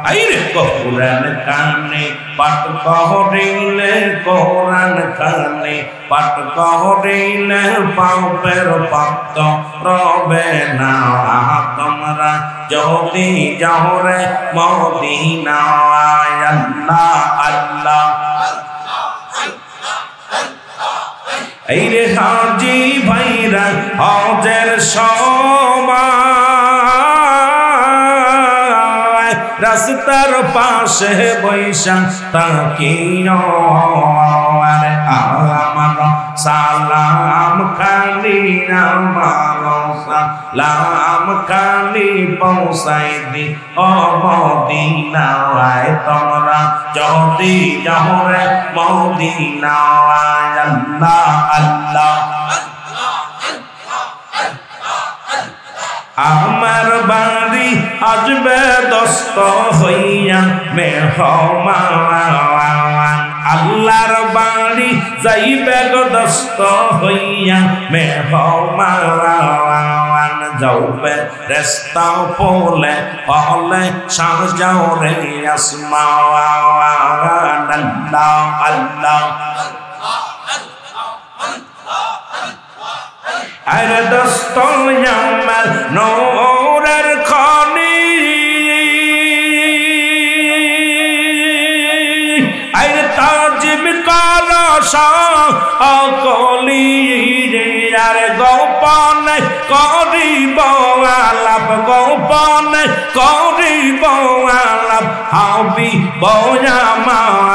আইরে কোরআন কানে পাঠ করিলে, কোরআন কানে পাঠ করিলে পাপের পাপ রবে না। তোমরা যদি যাও রে মদিনা, আল্লাহ আল্লাহ। এই রে হাজি ভাইরা হজের সময় রাস্তার পাশে বৈশা তাকিও, আমার সালাম খালি, আমার সালাম খালি পৌঁছাই দি ও মদিনায়। তোমরা যদি যাও রে মদিনায়, আল্লাহ আল্লাহ। আমার বাড়ি আসবে দস্ত হইয়া মেহমান, আল্লাহর বাড়ি যাইবে দস্ত হইয়া মেহমান। যাওবে রাস্তা পোলে হলে সাজাও রে আসমান, আল্লাহ আল্লাহ। আরে দোস্ত আমার নূরের খনি, আরে তাজিম কর সকলি, আরে গোপন করিব আলাপ, গোপন করিব আলাপ, হবি বয়ামার।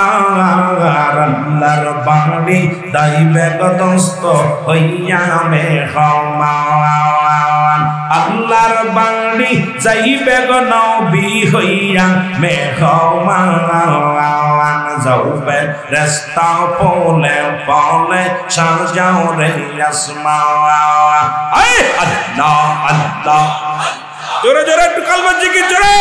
আল্লাহর বাড়ি দাইবে দোস্ত হইয়া মেহমান, আল্লাহর বাড়ি যাইবে নবী হইয়া মেহমান। যাওবে রাস্তা পোলে পলে সাজাও রে আসমান, আল্লাহ আল্লাহ। জোরে জোরে একটু কালমা জিকির জোরে।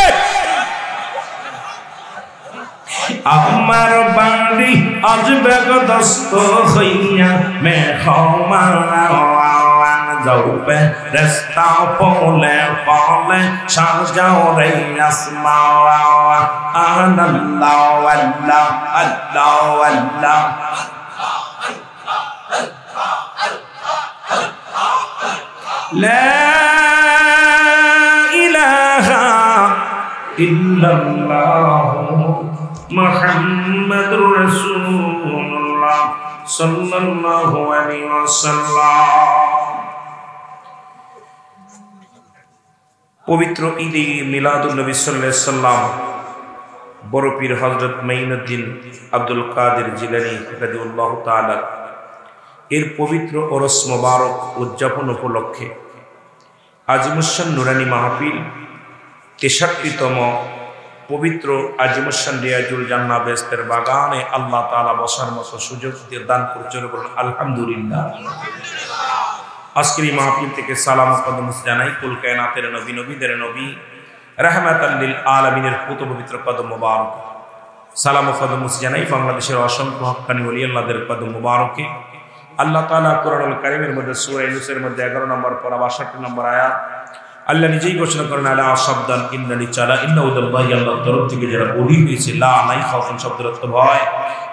আমার বাড়ি আসবে দস্ত হইয়া মেহমান। যাওবে রাস্তা পোলে পলে সাজাও রে আসমান, আল্লাহ আল্লাহ আল্লাহ আল্লাহ। লা ইলাহা ইল্লাল্লাহ মুহাম্মাদুর রাসূলুল্লাহ সাল্লাল্লাহু আলাইহি ওয়াসাল্লাম। পবিত্র ঈদে মিলাদুন নবী সাল্লাল্লাহু আলাইহি সাল্লাম বড় পীর হযরত মাইনুদ্দিন আব্দুল কাদের জিলানী রাদিয়াল্লাহু তাআলা এর পবিত্র ওরস মোবারক উদযাপন উপলক্ষে আজিমুশান নুরানি মাহফিল ৬৩তম পবিত্র আজিমুশান রিয়াজুল জান্নাহ বেহেশতের বাগানে আল্লাহ তাআলা বসার মতো সুযোগ দিয়ে দান করছেন। বলুন আলহামদুলিল্লাহ। আজকের এই মাহফিল থেকে সালাম ও কদম জানাই কুল কায়নাতের নবী, নবীদের নবী, রাহমাতাল লিল আলামিনের পুত পবিত্র কদম মোবারক। সালাম ও কদম জানাই বাংলাদেশের অসংখ্য হক্কানি ওলি আল্লাহদের কদম মোবারকে। আল্লাহ তাআলা কোরআনুল কারীমের মধ্যে সূরা ইউনূসের মধ্যে 11 নম্বর পারা 62 নম্বর আয়াত আল্লাহ নিজেই ঘোষণা করেন, আলা সাবধান ইন্নানি চালা ইন্না উদাল্লাহি, আল্লাহর তরফ থেকে যারা ওলি হয়েছে, লা নাই খাউফুন শব্দের অর্থ ভয়,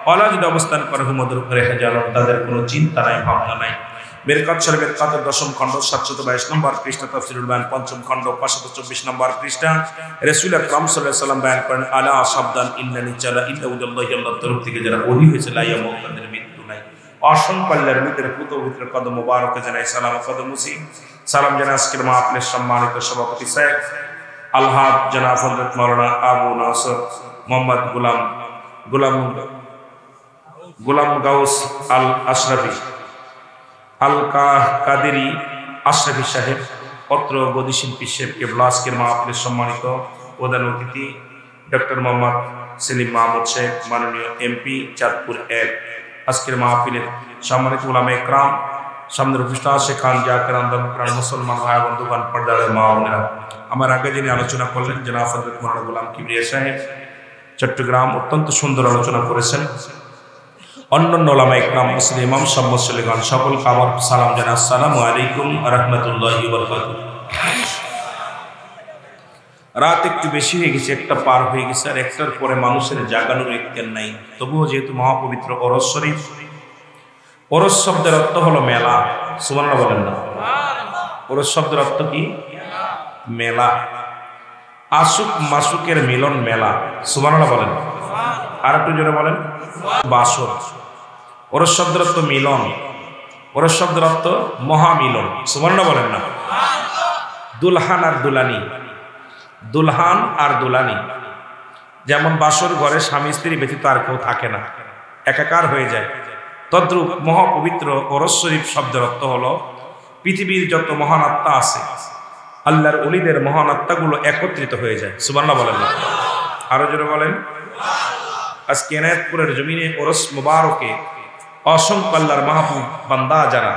ওয়ালা যদি অবস্থান করে হুমদের উপরে হেজালন, তাদের কোনো চিন্তা নাই, ভাবনা নাই। বেরকাত শরীফের 10ম খণ্ড 722 নম্বর পৃষ্ঠা, তাফসীরুল বায়ান 5ম খণ্ড 524 নম্বর পৃষ্ঠা। রাসূল আকরাম সাল্লাল্লাহু আলাইহি ওয়াসাল্লাম বয়ান করেন, আলা সাবধান ইন্নানি চালা ইন্না উদাল্লাহি, আল্লাহর তরফ থেকে যারা ওলি হয়েছে, লা ইয়ামুত, তাদের মৃত্যু নাই। অসংখ্য আল্লাহর মৃতের পুত পবিত্র কদম মোবারকে জানাই সালাম ও কদম মুসি। সালাম জানাই আজকের মাহফিলের সম্মানিত সভাপতি সাহেব আলহাজ জনাব হযরত মাওলানা আবু নাসর মোহাম্মদ গোলাম গাউস আল আশরাফি আল কাদেরি আশরাফি সাহেব, পত্র গদিশিল্পী সাহেব কেবলা। আজকের মাহফিলের সম্মানিত প্রধান অতিথি ডক্টর মোহাম্মদ সেলিম মাহমুদ সাহেব, মাননীয় এমপি চাঁদপুর 1। আজকের মাহফিলের সম্মানিত উলামায়ে কেরাম, সামনের উপস্থিত শেখ খান জাকির আন্দোলন মুসলমান ভাই বন্ধুগণ, পর্দার মা বোনেরা, আমার আগে যিনি আলোচনা করলেন জনাব হযরত মাওলানা গোলাম কিবরিয়া সাহেব চট্টগ্রাম, অত্যন্ত সুন্দর আলোচনা করেছেন। অন্যান্য উলামায়ে কেরাম, মুসলিম ইমাম, সব মুসল্লিগণ, সকলকে আমার সালাম জানাই, আসসালামু আলাইকুম ওয়া রাহমাতুল্লাহি ওয়া বারাকাতুহু। রাত একটু বেশি হয়ে গেছে, 1টা পার হয়ে গেছে, আর 1টার পরে মানুষের জাগানোর ইখতিয়ার নাই। তবুও যেহেতু মহাপবিত্র ওরস শরীফ, ওরস শব্দের অর্থ হলো মেলা। সুবহানাল্লাহ বলেন না? ওরস শব্দের অর্থ কি? মেলা। আশুক মাসুকের মিলন মেলা। সুবহানাল্লাহ বলেন? আর একটু জোরে বলেন। বাসর। ওরস শব্দের অর্থ মিলন, ওরস শব্দের অর্থ মহামিলন। সুবহানাল্লাহ বলেন না? দুলহান আর দুলানি, দুলহান আর দুলানি, যেমন বাসর ঘরে স্বামী স্ত্রী ব্যতীত আর কেউ থাকে না, একাকার হয়ে যায়, তদ্রূপ মহাপবিত্র ওরস শরীফ শব্দের অর্থ হলো পৃথিবীর যত মহান আত্মা আছে, আল্লাহর ওলিদের মহান আত্মাগুলো একত্রিত হয়ে যায়। সুবহানাল্লাহ বলেন না? আরো জোরে বলেন। আজকে এনায়েতপুরের জমিনে ওরস মুবারকে অসংখ্য আল্লাহর মাহবুব বান্দা যারা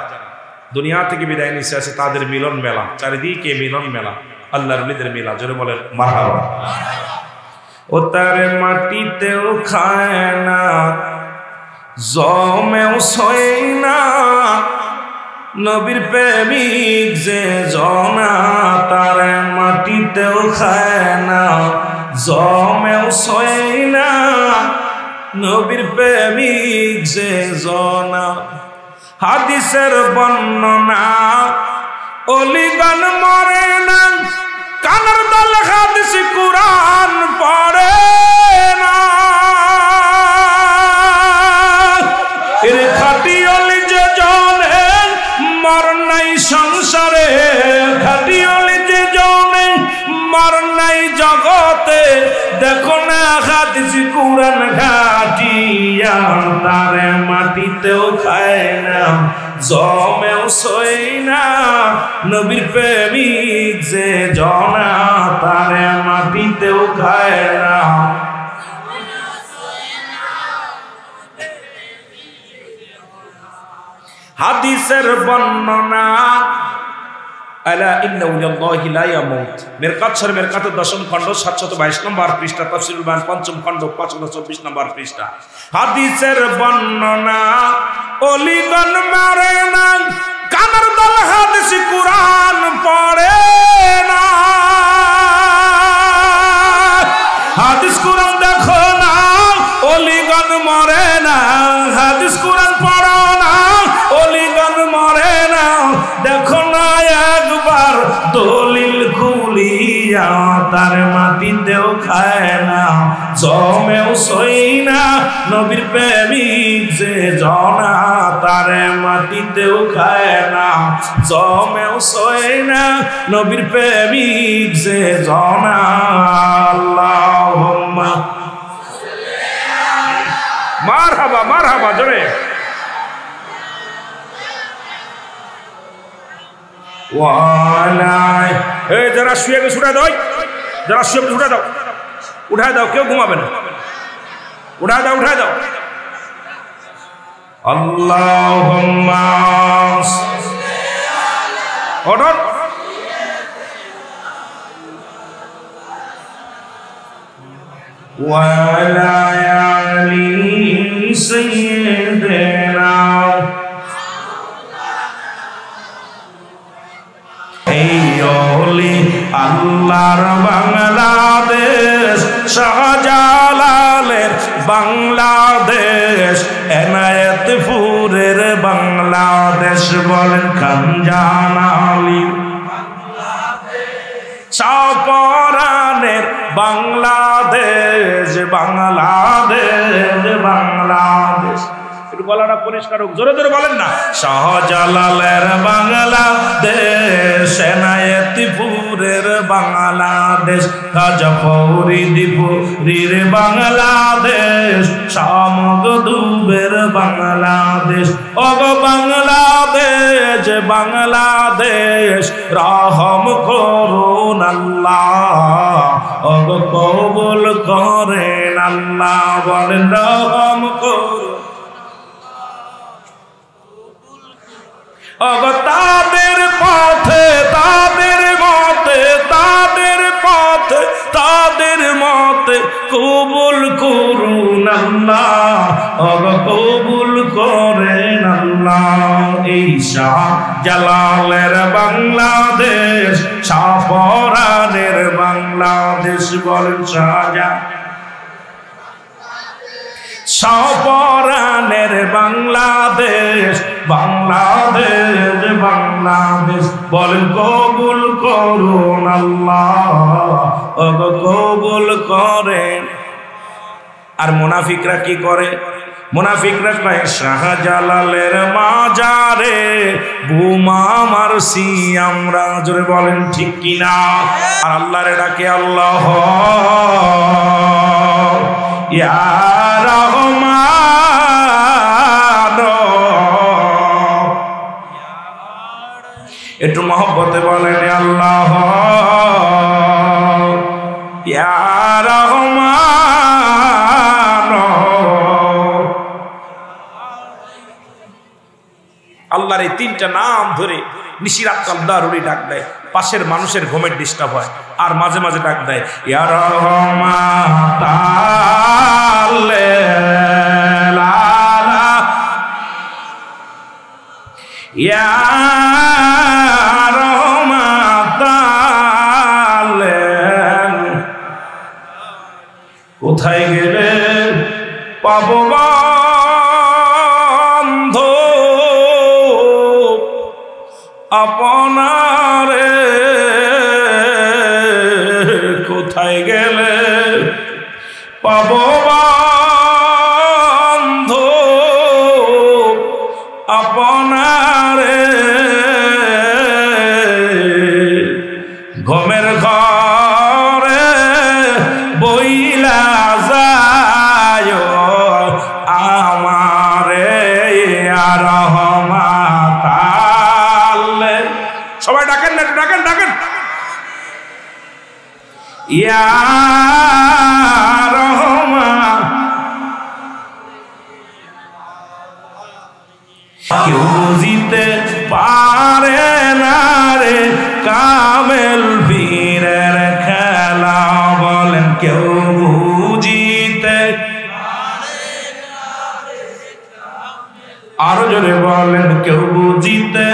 দুনিয়া থেকে বিদায় নিতে আছে, তাদের মিলন মেলা, চারিদিকে মিলন মেলা, আল্লাহর ওলিদের মেলা। জোরে বলেন মারহাবা। ও তার মাটিতেও খায় না, জমেও সয় না, নবীর প্রেমিক যে জনা, তার মাটিতেও খায় না, জমেও সয় না, নবীর প্রেমিক যে জনা। হাদিসের বর্ণনা, অলিগণ মরে না, কানার দল হাদিস কুরআন পড়ে না, এর খাঁটি অলি যে জনে মর নাই সংসারে, খাঁটি অলি যে জনে মর নাই জগতে, দেখো না হাদিস কুরআন ঘাটিয়া, তারে মাটিতেও খায় না, জমেও সই না, নবীর প্রেমিক যে জনা, তারে মাটিতেও খায় না। হাদিসের বর্ণনা, আলা ইন্না উলিয়াল্লাহি লা ইয়ামুত, মিরকাত শরীফের 10ম খণ্ড 722 নম্বর পৃষ্ঠা, তাফসীরুল বায়ান 5ম খণ্ড 524 নম্বর পৃষ্ঠা। হাদিসের বর্ণনা, অলিগণ মারে না, কানার দল হাদিস কুরআন পড়ে না, হাদিস কুরআন দেখো না, অলিগণ মরে না, হাদিস কুরআন পড়ো না, অলিগণ মরে না, দেখো না একবার দলিল খুলি দিয়া তার মাটিতেও খায় না, জমেও সই না নবীর প্রেমিক যে জনা, তার মাটিতেও খায় না, জমেও সই না নবীর প্রেমিক যে জনা। আল্লাহুম্মা মারহাবা মারহাবা জোরে। ওয়ালাই এই যারা শুয়ে গেছে উঠায় দাও, যারা শুয়ে গেছে উঠায় দাও, উঠায় দাও, কেউ ঘুমাবে না, উঠায় দাও উঠায় দাও। আল্লাহুম্মা ওঠো ওয়ালা আলি সাইয়্যিদিনা। আল্লাহর বাংলাদেশ, শাহজালালের বাংলাদেশ, এনায়েতপুরের বাংলাদেশ, বলেন খানজান আলী শাহপরানের বাংলাদেশ, বাংলাদেশ বাংলাদেশ। একটু গলাটা পরিষ্কার হোক, জোরে জোরে বলেন না। শাহজালালের বাংলাদেশ, এনায়েতপুরের বাংলাদেশ, খাজা ফরিদপুরের বাংলাদেশ, শামগদুবের বাংলাদেশ। ওগো বাংলাদেশ বাংলাদেশ, রহম করুন আল্লাহ, ওগো কবুল করেন আল্লাহ, বলেন রহম করুন। তাদের পথে তাদের মতে, তাদের পথে তাদের মতে কবুল করুন আল্লাহ, কবুল করেন আল্লাহ। এই শাহজালালের বাংলাদেশ, শাহপরানের বাংলাদেশ, বলেন শাহপরানের বাংলাদেশ, বাংলাদেশ বাংলাদেশ, বলেন কবুল করুন আল্লাহ, কবুল করেন। আর মুনাফিকরা কি করে? মুনাফিকরা কয় শাহজালালের মাজারে বোমা মারছি আমরা, জোরে বলেন ঠিক কিনা। আর আল্লাহরে ডাকে আল্লাহ ইয়া রহমান, একটু মহব্বতে বলেন আল্লাহ ইয়া রহমান। আল্লাহর এই তিনটা নাম ধরে নিশিরাত কালদারুরি ডাক দেয়, পাশের মানুষের ঘুমের ডিস্টার্ব হয়, আর মাঝে মাঝে ডাক দেয় ইয়া রহমান ইয়া রহমান। কোথায় গেলে পাবো বন্ধু আপনারে, কোথায় গেলে পাবো বন্ধু আপনারে, ঘুমের ঘরে বইলা যায় আমারে আর রহমাতাল্লে। সবাই ডাকেন না, ডাকেন ডাকেন ইয়া রহমান। কেউ জিতে পারে না রে কামেল বীরের খেলা, বলেন কেউ বুঝিতে, আরো জোরে বলেন কেউ বুঝিতে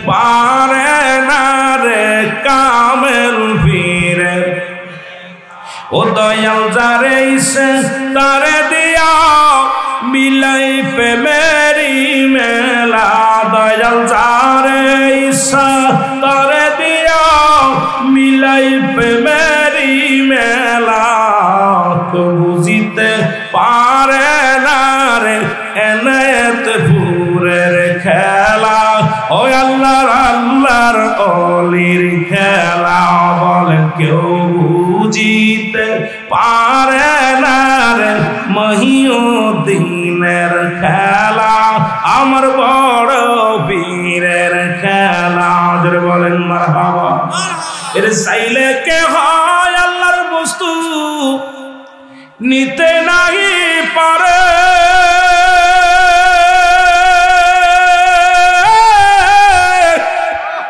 পারে না রে কামেল বীরের। ও দয়াল যারে ইসে তারে দিয়া মিলাই প্রেমেরি মেলা, দয়াল যারে ইসা তারে দিয়া মিলাই প্রেমেরি মেলা বুঝিতে পারে না রে এনায়েত পুরের খেলা ও আল্লাহর আল্লাহর অলির খেলা বলেন কেউ বুঝিতে পারে না রে মহিউদ্দিনের খেলা আমার বড় বীরের খেলা বলেন মারহাবা এর চাইলে কে হয় আল্লাহর বস্তু নিতে নাই পারে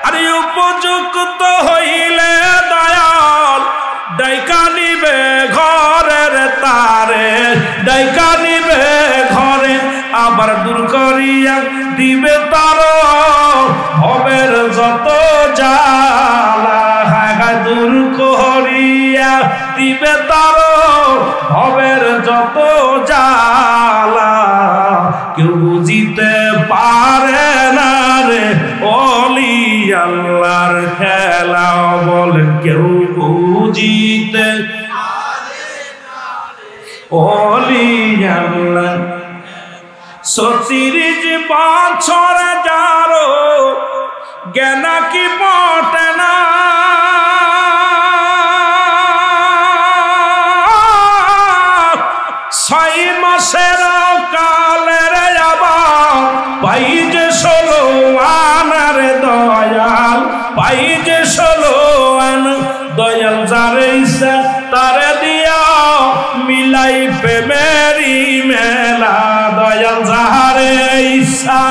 আরে উপযুক্ত হইলে দয়াল ডাইকা নিবে ঘরের তারে ডাইকা নিবে ঘরে আবার দূর করিয়া দিবে তার হবের যত জ্বালা দূর করিয়া দিবে তার হবের যত জ্বালা কেউ বুঝিতে পারে না রে ওলি আল্লাহর খেলা বলেন কেউ বুঝিতে ওলি আল্লাহ ৩৬ বছর যারো জ্ঞান কি পটে না ছয় মাসের কালের আবার পাই যে ১৬ আনার দয়াল পাই যে ১৬ আন দয়াল যারে ইচ্ছা তারে দিয়া মিলাই প্রেমেরি মেলা দয়াল যারে ইচ্ছা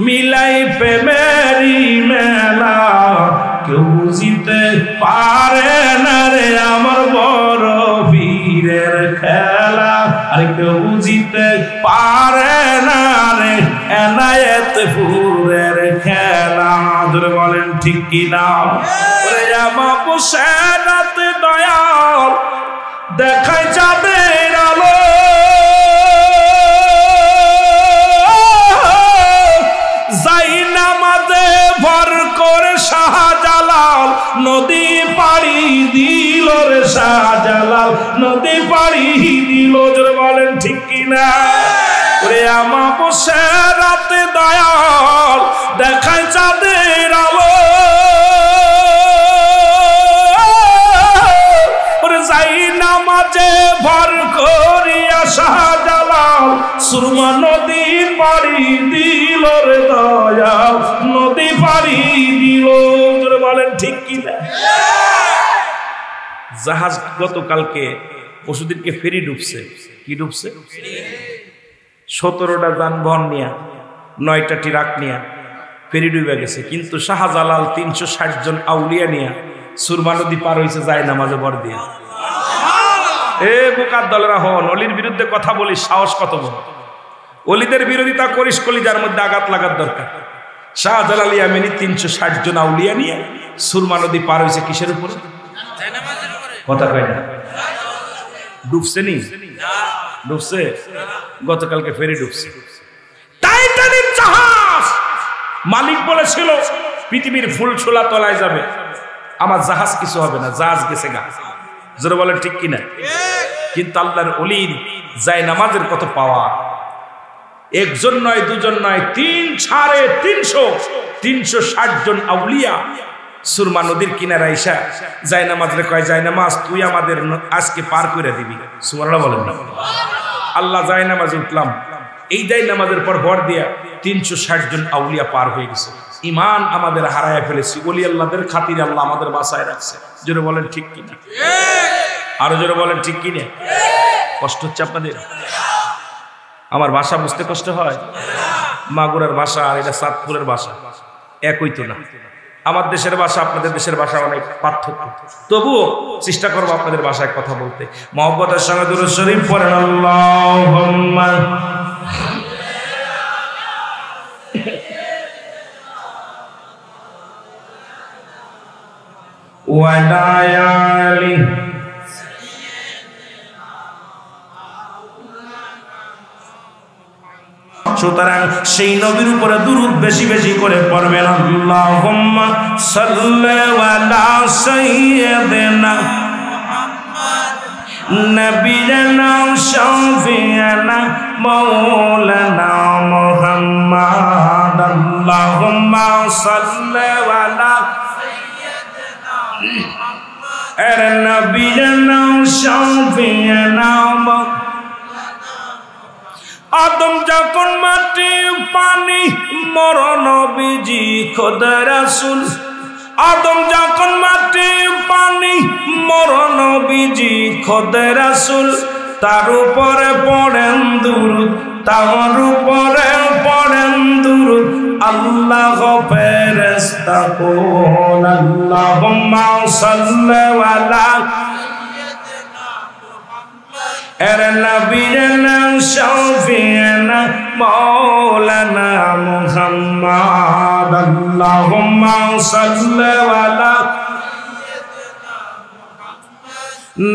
মিলাই প্রেমেরি মেলা কেউ বুঝিতে পারে না রে আমার বড় বীরের খেলা আরে কেউ বুঝিতে পারে না রে এনায়েত পুরের খেলা ধরে বলেন ঠিক কিনা ওরে আমার বসে রাত দয়াল দেখায় চাঁদের আলো যাই নামাজে ভর করে শাহজালাল নদী পাড়ি দিল রে শাহজালাল নদী পাড়ি দিল জোরে বলেন ঠিক কিনা ওরে আমার বসে রাতে দয়াল দেখায় চাঁদের আলো ওরে যাই নামাজে ভর করিয়া শাহজালাল সুরমা নদী পাড়ি দিল রে দয়াল নদী পাড়ি দিল জোরে বলেন ঠিক কিনা জাহাজ গতকালকে পশুদিনকে ফেরি ডুবছে কি ডুবছে ১৭টা যানবাহন নিয়ে ৯টা ট্রাক নিয়ে ফেরি ডুবে গেছে কিন্তু শাহজালাল ৩৬০ জন আউলিয়া নিয়ে সুরমা নদী পার হয়েছে যায় নামাজে ভর দিয়ে এ বোকার দলেরা হন অলির বিরুদ্ধে কথা বলিস সাহস কত বড় অলিদের বিরোধিতা করিস কলিজার মধ্যে আঘাত লাগার দরকার শাহজালাল ইয়ামানি ৩৬০ জন আউলিয়া নিয়ে সুরমা নদী পার হয়েছে কিসের উপরে কথা কয় না ডুবছে নি ডুবছে গতকালকে ফেরি ডুবছে টাইটানিক জাহাজ মালিক বলেছিল পৃথিবীর ফুল ছোলা তলায় যাবে আমার জাহাজ কিছু হবে না জাহাজ গেছে গা জোরে বলেন ঠিক কিনা কিন্তু আল্লাহর ওলির যায় নামাজের কত পাওয়া একজন নয় দুজন নয় ৩৬০ জন আউলিয়া সুরমা নদীর কিনারা আইসা যায় নামাজ রে কয় যায় নামাজ তুই আমাদের আজকে পার করে দিবি সুবহানাল্লাহ বলেন না আল্লাহ যায় নামাজে উঠলাম এই যায় নামাজের পর ভর দিয়া ৩৬০ জন আউলিয়া পার হয়ে গেছে ইমান আমাদের হারায় ফেলেছি ওলি আল্লাহদের খাতিরে আল্লাহ আমাদের বাঁচায় রাখছে জোরে বলেন ঠিক কিনা আরো জোরে বলেন ঠিক কিনা কষ্ট হচ্ছে আপনাদের আমার ভাষা বুঝতে কষ্ট হয় মাগুরার ভাষা আর এটা চাঁদপুরের ভাষা একই তো না আমার দেশের ভাষা আপনাদের দেশের ভাষা অনেক পার্থক্য তবুও চেষ্টা করবো আপনাদের ভাষায় কথা বলতে মহব্বতের সঙ্গে দুরূদ শরীফ পড়েন আল্লাহুম্মা ওয়া দায়ালি সুতরাং সেই নবীর উপরে দুরূদ বেশি বেশি করে পড়বেন আল্লাহুম্মা সাল্লি আলা সাইয়্যিদিনা নবিয়ানা শাফিয়ানা মাওলানা মুহাম্মদ আল্লাহুম্মা সাল্লি আলা সাইয়্যিদিনা নবিয়ানা শাফিয়ানা আদম যখন মাটি পানি মরণ নবীজি খোদা রাসূল আদম যখন মাটি পানি মরণ নবীজি খোদা রাসূল তার উপরে পড়েন দুরূদ তার উপরে পড়েন দুরূদ আল্লাহ ফেরেশতা কোন আল্লাহুম্মা সাল্লি আলা নবিয়ানা শাফিয়ানা মাওলানা মুহাম্মদ আল্লাহুম্মা সাল্লি আলা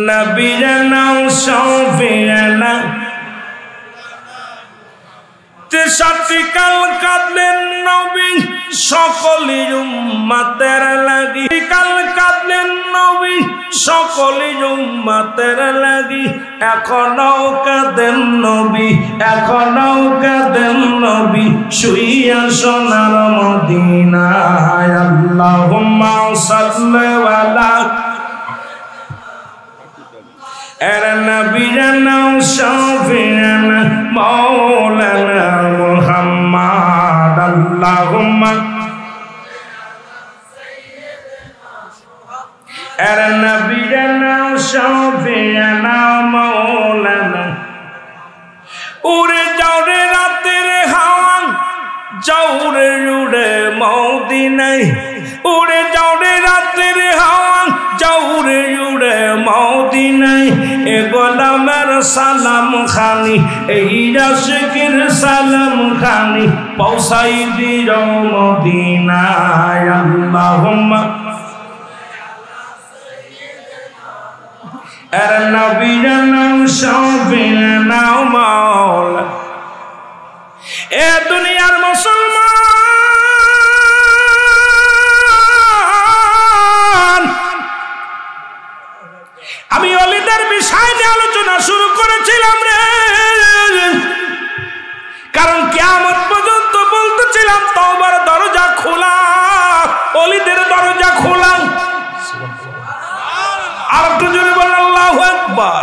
নবিয়ানা শাফিয়ানা তেষট্টি কাল কাঁদলেন নবী সকলে উম্মতের লাগি কাল কাঁদলেন নবী সকলে উম্মতের লাগি এখনো কাঁদেন নবী এখনো কাঁদেন নবী শুইয়া সোনার মদিনায় আল্লাহুম্মা সাল্লি আলা নবিয়ানা শাফিয়ানা মাওলানা মুহাম্মদ আল্লাহুম্মা নবিয়ানা শাফিয়ানা মাওলানা উড়ে যাও রে রাতের হাওয়া যাও রে উড়ে মদিনায় উড়ে যাও রে রাতের হাওয়া যাও রে উড়ে মদিনায় এ গোলামের সালাম খানি এই আশিকের সালাম খানি পৌঁছাই দিও মদিনায় আল্লাহুম্মা নবিয়ানা শাফিয়ানা মাওলা এ দুনিয়ার মুসলমান আমি ওলিদের বিষয় নিয়ে আলোচনা শুরু করেছিলাম রে কারণ কিয়ামত পর্যন্ত বলতেছিলাম তওবার দরজা খোলা ওলিদের দরজা খোলা আর একটু জোরে বলেন আল্লাহু আকবার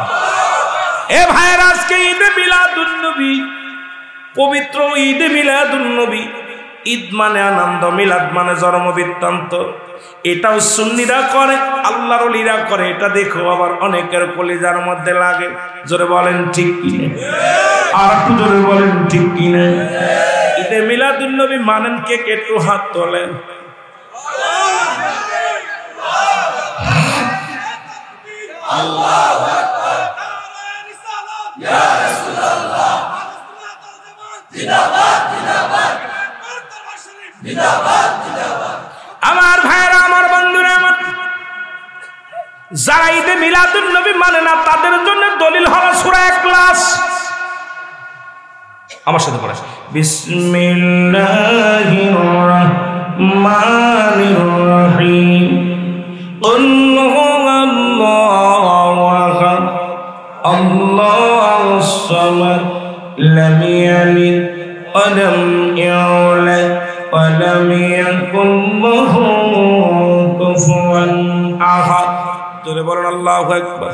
এ ভাইয়ের আজকে ঈদে মিলাদুন নবী পবিত্র ঈদে মিলাদুন নবী ঈদ মানে আনন্দ মিলাদ মানে জন্ম বৃত্তান্ত এটাও সুন্নিরা করে আল্লাহর ওলিরা করে এটা দেখো আবার অনেকের কলিজার মধ্যে লাগে জোরে বলেন ঠিক কি না আর একটু জোরে বলেন ঠিক কি না ঈদে মিলাদুন নবী মানেন কে কে একটু হাত তোলেন আল্লাহু আকবার ইয়া রাসূলুল্লাহ জিন্দাবাদ জিন্দাবাদ জিন্দাবাদ জিন্দাবাদ আমার ভাইরা আমার বন্ধুরা আমার যারা ঈদে মিলাদুন নবী মানে না তাদের জন্য দলিল হলো সূরা ইখলাস আমার সাথে পড়েন বিসমিল্লাহির রহমানির রহিম কুল হুয়াল্লাহু আহাদ আল্লাহুস সামাদ লাম ইয়ালিদ ওয়া লাম ইউলাদ ওয়া লাম ইয়াকুল লাহু কুফুয়ান আহাদ জোরে বলেন আল্লাহু আকবার।